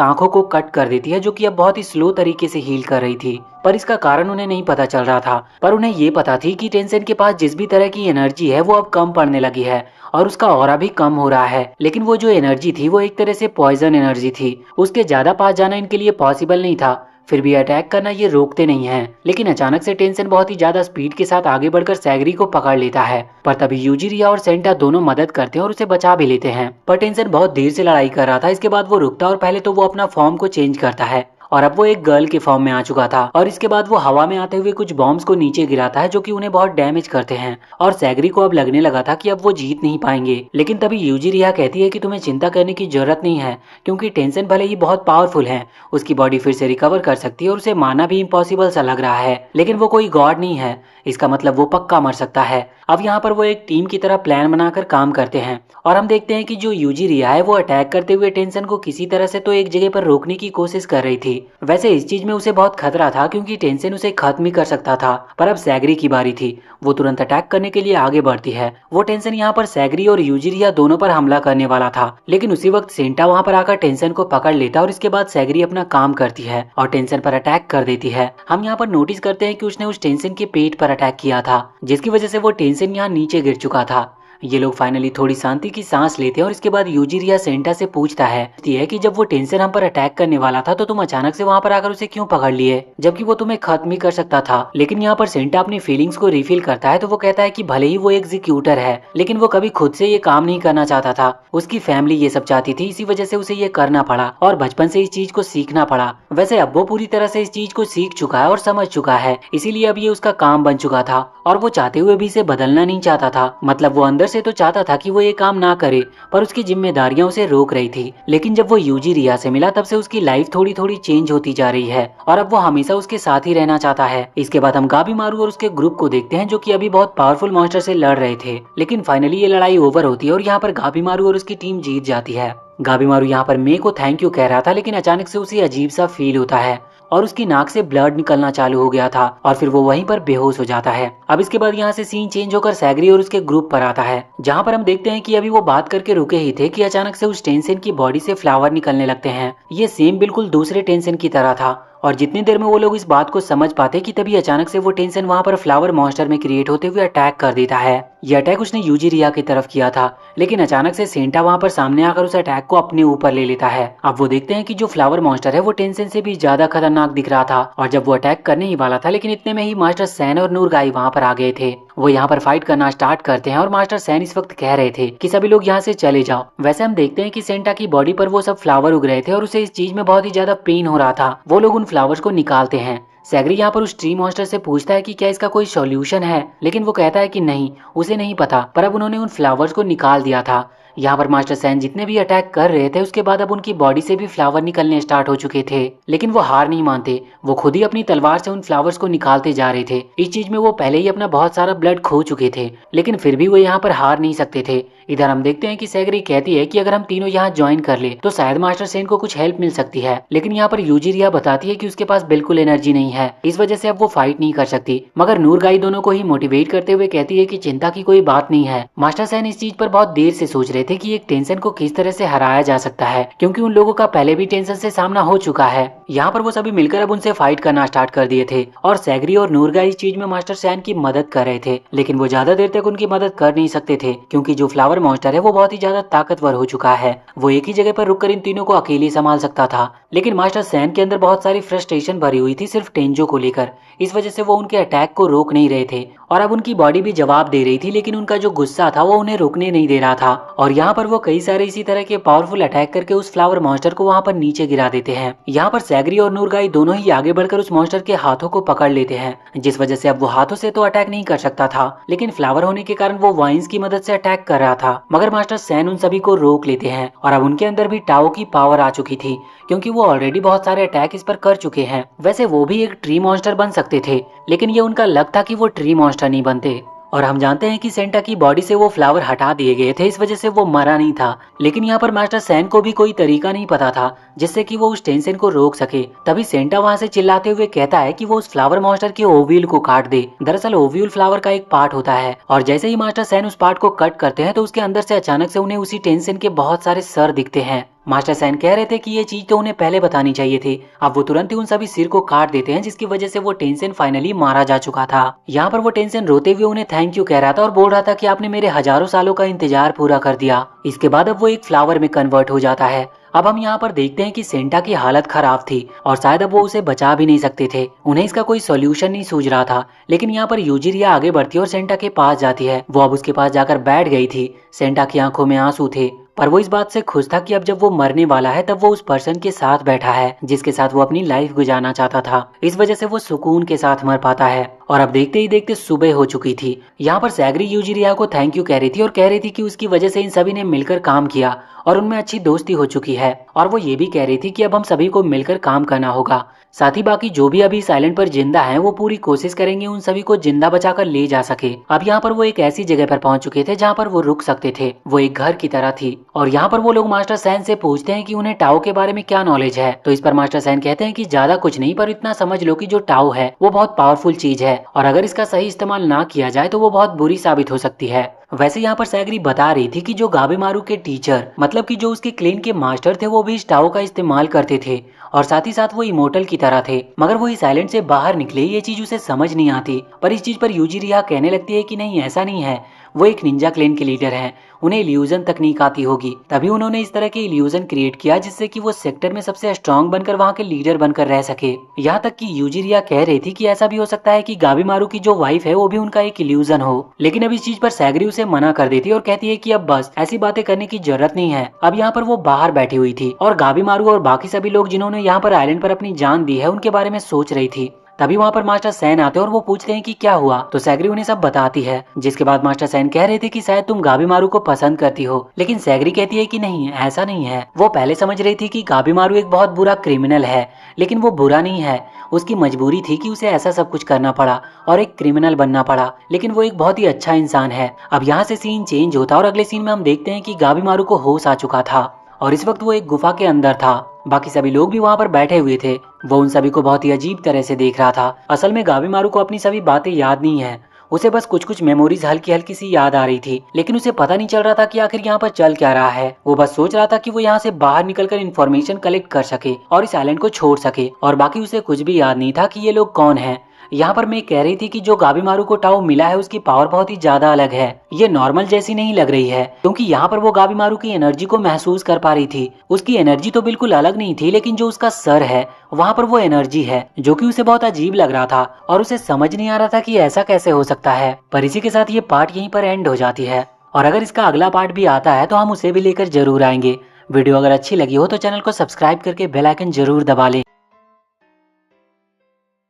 आंखों को कट कर देती है, जो कि अब बहुत ही स्लो तरीके से हील कर रही थी। पर इसका कारण उन्हें नहीं पता चल रहा था, पर उन्हें ये पता थी कि टेंशन के पास जिस भी तरह की एनर्जी है वो अब कम पड़ने लगी है और उसका ऑरा भी कम हो रहा है। लेकिन वो जो एनर्जी थी वो एक तरह से पॉइजन एनर्जी थी, उसके ज्यादा पास जाना इनके लिए पॉसिबल नहीं था। फिर भी अटैक करना ये रोकते नहीं हैं। लेकिन अचानक से टेंशन बहुत ही ज्यादा स्पीड के साथ आगे बढ़कर सैगरी को पकड़ लेता है, पर तभी यूजी रिया और सेंटा दोनों मदद करते हैं और उसे बचा भी लेते हैं। पर टेंशन बहुत देर से लड़ाई कर रहा था। इसके बाद वो रुकता और पहले तो वो अपना फॉर्म को चेंज करता है और अब वो एक गर्ल के फॉर्म में आ चुका था। और इसके बाद वो हवा में आते हुए कुछ बॉम्ब्स को नीचे गिराता है जो कि उन्हें बहुत डैमेज करते हैं। और सैगरी को अब लगने लगा था कि अब वो जीत नहीं पाएंगे, लेकिन तभी यूजीरिया कहती है कि तुम्हें चिंता करने की जरूरत नहीं है, क्योंकि टेंशन भले ही बहुत पावरफुल है, उसकी बॉडी फिर से रिकवर कर सकती है और उसे मारना भी इम्पॉसिबल सा लग रहा है, लेकिन वो कोई गॉड नहीं है, इसका मतलब वो पक्का मर सकता है। अब यहाँ पर वो एक टीम की तरह प्लान बनाकर काम करते हैं और हम देखते हैं कि जो यूजीरिया है वो अटैक करते हुए टेंशन को किसी तरह से तो एक जगह पर रोकने की कोशिश कर रही थी। वैसे इस चीज में उसे बहुत खतरा था क्योंकि टेंशन उसे खत्म ही कर सकता था, पर अब सैगरी की बारी थी। वो तुरंत अटैक करने के लिए आगे बढ़ती है। वो टेंशन यहाँ पर सैगरी और यूजीरिया दोनों पर हमला करने वाला था, लेकिन उसी वक्त सेंटा वहाँ पर आकर टेंशन को पकड़ लेता और इसके बाद सैगरी अपना काम करती है और टेंशन पर अटैक कर देती है। हम यहाँ पर नोटिस करते हैं कि उसने उस टेंशन के पेट पर अटैक किया था, जिसकी वजह से वो टेंशन यहाँ नीचे गिर चुका था। ये लोग फाइनली थोड़ी शांति की सांस लेते हैं और इसके बाद यूजीरिया सेंटा से पूछता है कि जब वो टेंशन हम पर अटैक करने वाला था तो तुम अचानक से वहाँ पर आकर उसे क्यों पकड़ लिए, जबकि वो तुम्हें खत्म ही कर सकता था। लेकिन यहाँ पर सेंटा अपनी फीलिंग्स को रिफिल करता है तो वो कहता है कि भले ही वो एग्जीक्यूटर है, लेकिन वो कभी खुद से ये काम नहीं करना चाहता था, उसकी फैमिली ये सब चाहती थी, इसी वजह से उसे ये करना पड़ा और बचपन से इस चीज को सीखना पड़ा। वैसे अब वो पूरी तरह से इस चीज को सीख चुका है और समझ चुका है, इसीलिए अब ये उसका काम बन चुका था और वो चाहते हुए भी इसे बदलना नहीं चाहता था। मतलब वो अंदर से तो चाहता था कि वो ये काम ना करे, पर उसकी जिम्मेदारियां उसे रोक रही थी। लेकिन जब वो यूजीरिया से मिला तब से उसकी लाइफ थोड़ी थोड़ी चेंज होती जा रही है और अब वो हमेशा उसके साथ ही रहना चाहता है। इसके बाद हम गाबीमारू और उसके ग्रुप को देखते हैं जो कि अभी बहुत पावरफुल मॉन्स्टर से लड़ रहे थे, लेकिन फाइनली ये लड़ाई ओवर होती है और यहाँ पर गाबीमारू और उसकी टीम जीत जाती है। गाबीमारू यहाँ पर मे को थैंक यू कह रहा था, लेकिन अचानक से उसे अजीब सा फील होता है और उसकी नाक से ब्लड निकलना चालू हो गया था और फिर वो वहीं पर बेहोश हो जाता है। अब इसके बाद यहाँ से सीन चेंज होकर सैगरी और उसके ग्रुप पर आता है, जहाँ पर हम देखते हैं कि अभी वो बात करके रुके ही थे कि अचानक से उस टेंशन की बॉडी से फ्लावर निकलने लगते हैं। ये सेम बिल्कुल दूसरे टेंशन की तरह था और जितनी देर में वो लोग इस बात को समझ पाते कि तभी अचानक से वो टेंशन वहाँ पर फ्लावर मॉन्स्टर में क्रिएट होते हुए अटैक कर देता है। ये अटैक उसने यूजीरिया की तरफ किया था, लेकिन अचानक से सेंटा वहाँ पर सामने आकर उस अटैक को अपने ऊपर ले लेता है। अब वो देखते हैं कि जो फ्लावर मॉन्स्टर है वो टेंशन से भी ज्यादा खतरनाक दिख रहा था और जब वो अटैक करने ही वाला था, लेकिन इतने में ही मास्टर सैन और नूरगाई वहाँ पर आ गए थे। वो यहाँ पर फाइट करना स्टार्ट करते हैं और मास्टर सैन इस वक्त कह रहे थे कि सभी लोग यहाँ से चले जाओ। वैसे हम देखते हैं कि सेंटा की बॉडी पर वो सब फ्लावर उग रहे थे और उसे इस चीज में बहुत ही ज्यादा पेन हो रहा था। वो लोग उन फ्लावर्स को निकालते हैं। सैगरी यहाँ पर उस ट्री मॉन्स्टर से पूछता है कि क्या इसका कोई सॉल्यूशन है, लेकिन वो कहता है कि नहीं, उसे नहीं पता, पर अब उन्होंने उन फ्लावर्स को निकाल दिया था। यहाँ पर मास्टर सैन जितने भी अटैक कर रहे थे उसके बाद अब उनकी बॉडी से भी फ्लावर निकलने स्टार्ट हो चुके थे, लेकिन वो हार नहीं मानते। वो खुद ही अपनी तलवार से उन फ्लावर्स को निकालते जा रहे थे। इस चीज में वो पहले ही अपना बहुत सारा ब्लड खो चुके थे, लेकिन फिर भी वो यहाँ पर हार नहीं सकते थे। इधर हम देखते हैं कि सैगरी कहती है कि अगर हम तीनों यहाँ ज्वाइन कर ले तो शायद मास्टर सैन को कुछ हेल्प मिल सकती है, लेकिन यहाँ पर यूजीरिया बताती है कि उसके पास बिल्कुल एनर्जी नहीं है, इस वजह से अब वो फाइट नहीं कर सकती। मगर नूरगाई दोनों को ही मोटिवेट करते हुए कहती है कि चिंता की कोई बात नहीं है। मास्टर सैन इस चीज पर बहुत देर से सोच रहे थे कि एक टेंशन को किस तरह से हराया जा सकता है, क्योंकि उन लोगों का पहले भी टेंशन से सामना हो चुका है। यहाँ पर वो सभी मिलकर अब उनसे फाइट करना स्टार्ट कर दिए थे और सैगरी और नूरगाई इस चीज में मास्टर सैन की मदद कर रहे थे, लेकिन वो ज्यादा देर तक उनकी मदद कर नहीं सकते थे क्योंकि जो फ्लावर मॉन्स्टर है वो बहुत ही ज्यादा ताकतवर हो चुका है। वो एक ही जगह पर रुककर इन तीनों को अकेले संभाल सकता था, लेकिन मास्टर सैन के अंदर बहुत सारी फ्रस्ट्रेशन भरी हुई थी सिर्फ टेंजो को लेकर, इस वजह से वो उनके अटैक को रोक नहीं रहे थे और अब उनकी बॉडी भी जवाब दे रही थी, लेकिन उनका जो गुस्सा था वो उन्हें रोकने नहीं दे रहा था। और यहाँ पर वो कई सारे इसी तरह के पावरफुल अटैक करके उस फ्लावर मॉन्स्टर को वहाँ पर नीचे गिरा देते हैं। यहाँ पर सैगरी और नूरगाई दोनों ही आगे बढ़कर उस मॉन्स्टर के हाथों को पकड़ लेते हैं, जिस वजह से अब वो हाथों से तो अटैक नहीं कर सकता था, लेकिन फ्लावर होने के कारण वो वाइन्स की मदद से अटैक कर रहा था। मगर मास्टर सैन उन सभी को रोक लेते हैं और अब उनके अंदर भी टाओ की पावर आ चुकी थी, क्योंकि वो ऑलरेडी बहुत सारे अटैक इस पर कर चुके हैं। वैसे वो भी एक ट्री मॉन्स्टर बन सकते थे, लेकिन ये उनका लक था कि वो ट्री मॉन्स्टर नहीं बनते। और हम जानते हैं कि सेंटा की बॉडी से वो फ्लावर हटा दिए गए थे, इस वजह से वो मरा नहीं था। लेकिन यहाँ पर मास्टर सैन को भी कोई तरीका नहीं पता था जिससे कि वो उस टेंशन को रोक सके। तभी सेंटा वहाँ से चिल्लाते हुए कहता है कि वो उस फ्लावर मॉन्स्टर के ओव्यूल को काट दे। दरअसल ओव्यूल फ्लावर का एक पार्ट होता है और जैसे ही मास्टर सैन उस पार्ट को कट करते हैं तो उसके अंदर से अचानक से उन्हें उसी टेंशन के बहुत सारे सर दिखते हैं। मास्टर सैन कह रहे थे कि ये चीज तो उन्हें पहले बतानी चाहिए थी। अब वो तुरंत ही उन सभी सिर को काट देते हैं, जिसकी वजह से वो टेंशन फाइनली मारा जा चुका था। यहाँ पर वो टेंशन रोते हुए उन्हें थैंक यू कह रहा था और बोल रहा था कि आपने मेरे हजारों सालों का इंतजार पूरा कर दिया। इसके बाद अब वो एक फ्लावर में कन्वर्ट हो जाता है। अब हम यहाँ पर देखते हैं कि सेंटा की हालत खराब थी और शायद अब वो उसे बचा भी नहीं सकते थे। उन्हें इसका कोई सॉल्यूशन नहीं सूझ रहा था, लेकिन यहाँ पर यूजीरिया आगे बढ़ती है और सेंटा के पास जाती है। वो अब उसके पास जाकर बैठ गई थी। सेंटा की आंखों में आंसू थे, पर वो इस बात से खुश था कि अब जब वो मरने वाला है तब वो उस पर्सन के साथ बैठा है जिसके साथ वो अपनी लाइफ गुजारना चाहता था। इस वजह से वो सुकून के साथ मर पाता है। और अब देखते ही देखते सुबह हो चुकी थी। यहाँ पर सैगरी यूजिरिया को थैंक यू कह रही थी और कह रही थी कि उसकी वजह से इन सभी ने मिलकर काम किया और उनमें अच्छी दोस्ती हो चुकी है। और वो ये भी कह रही थी कि अब हम सभी को मिलकर काम करना होगा। साथ ही बाकी जो भी अभी इस आइलैंड पर जिंदा हैं वो पूरी कोशिश करेंगे उन सभी को जिंदा बचाकर ले जा सके। अब यहाँ पर वो एक ऐसी जगह पर पहुंच चुके थे जहाँ पर वो रुक सकते थे। वो एक घर की तरह थी और यहाँ पर वो लोग मास्टर सैन से पूछते हैं कि उन्हें टाओ के बारे में क्या नॉलेज है। तो इस पर मास्टर सैन कहते हैं कि ज्यादा कुछ नहीं, पर इतना समझ लो कि जो टाओ है वो बहुत पावरफुल चीज है और अगर इसका सही इस्तेमाल ना किया जाए तो वो बहुत बुरी साबित हो सकती है। वैसे यहाँ पर सैगरी बता रही थी कि जो गाबेमारू के टीचर मतलब कि जो उसके क्लेन के मास्टर थे वो भी इस टाओ का इस्तेमाल करते थे और साथ ही साथ वो इमोर्टल की तरह थे। मगर वो इस आइलैंड से बाहर निकले ये चीज उसे समझ नहीं आती। पर इस चीज पर यूजिरिया कहने लगती है कि नहीं, ऐसा नहीं है, वो एक निंजा क्लेन के लीडर हैं, उन्हें इल्यूजन तकनीक आती होगी, तभी उन्होंने इस तरह के इल्यूजन क्रिएट किया जिससे कि वो सेक्टर में सबसे स्ट्रांग बनकर वहाँ के लीडर बनकर रह सके। यहाँ तक कि यूजिरिया कह रही थी कि ऐसा भी हो सकता है कि गाबीमारू की जो वाइफ है वो भी उनका एक इल्यूजन हो। लेकिन अब इस चीज पर सैगरी उसे मना कर देती है और कहती है कि अब बस ऐसी बातें करने की जरूरत नहीं है। अब यहाँ पर वो बाहर बैठी हुई थी और गाबीमारू और बाकी सभी लोग जिन्होंने यहाँ पर आइलैंड पर अपनी जान दी है उनके बारे में सोच रही थी। तभी वहाँ पर मास्टर सैन आते हैं और वो पूछते हैं कि क्या हुआ। तो सैगरी उन्हें सब बताती है, जिसके बाद मास्टर सैन कह रहे थे कि शायद तुम गाबीमारू को पसंद करती हो। लेकिन सैगरी कहती है कि नहीं, ऐसा नहीं है। वो पहले समझ रही थी कि गाबीमारू एक बहुत बुरा क्रिमिनल है, लेकिन वो बुरा नहीं है, उसकी मजबूरी थी कि उसे ऐसा सब कुछ करना पड़ा और एक क्रिमिनल बनना पड़ा। लेकिन वो एक बहुत ही अच्छा इंसान है। अब यहाँ से सीन चेंज होता है और अगले सीन में हम देखते हैं कि गाबीमारू को होश आ चुका था और इस वक्त वो एक गुफा के अंदर था। बाकी सभी लोग भी वहाँ पर बैठे हुए थे। वो उन सभी को बहुत ही अजीब तरह से देख रहा था। असल में गाबीमारू को अपनी सभी बातें याद नहीं है, उसे बस कुछ कुछ मेमोरीज हल्की हल्की सी याद आ रही थी, लेकिन उसे पता नहीं चल रहा था कि आखिर यहाँ पर चल क्या रहा है। वो बस सोच रहा था कि वो यहाँ से बाहर निकलकर इन्फॉर्मेशन कलेक्ट कर सके और इस आइलैंड को छोड़ सके। और बाकी उसे कुछ भी याद नहीं था कि ये लोग कौन है। यहाँ पर मैं कह रही थी कि जो गाबीमारू को टाओ मिला है उसकी पावर बहुत ही ज्यादा अलग है, ये नॉर्मल जैसी नहीं लग रही है। क्योंकि यहाँ पर वो गाबीमारू की एनर्जी को महसूस कर पा रही थी। उसकी एनर्जी तो बिल्कुल अलग नहीं थी, लेकिन जो उसका सर है वहाँ पर वो एनर्जी है, जो कि उसे बहुत अजीब लग रहा था और उसे समझ नहीं आ रहा था कि ऐसा कैसे हो सकता है। पर इसी के साथ ये पार्ट यहीं पर एंड हो जाती है और अगर इसका अगला पार्ट भी आता है तो हम उसे भी लेकर जरूर आएंगे। वीडियो अगर अच्छी लगी हो तो चैनल को सब्सक्राइब करके बेल आइकन जरूर दबा लें।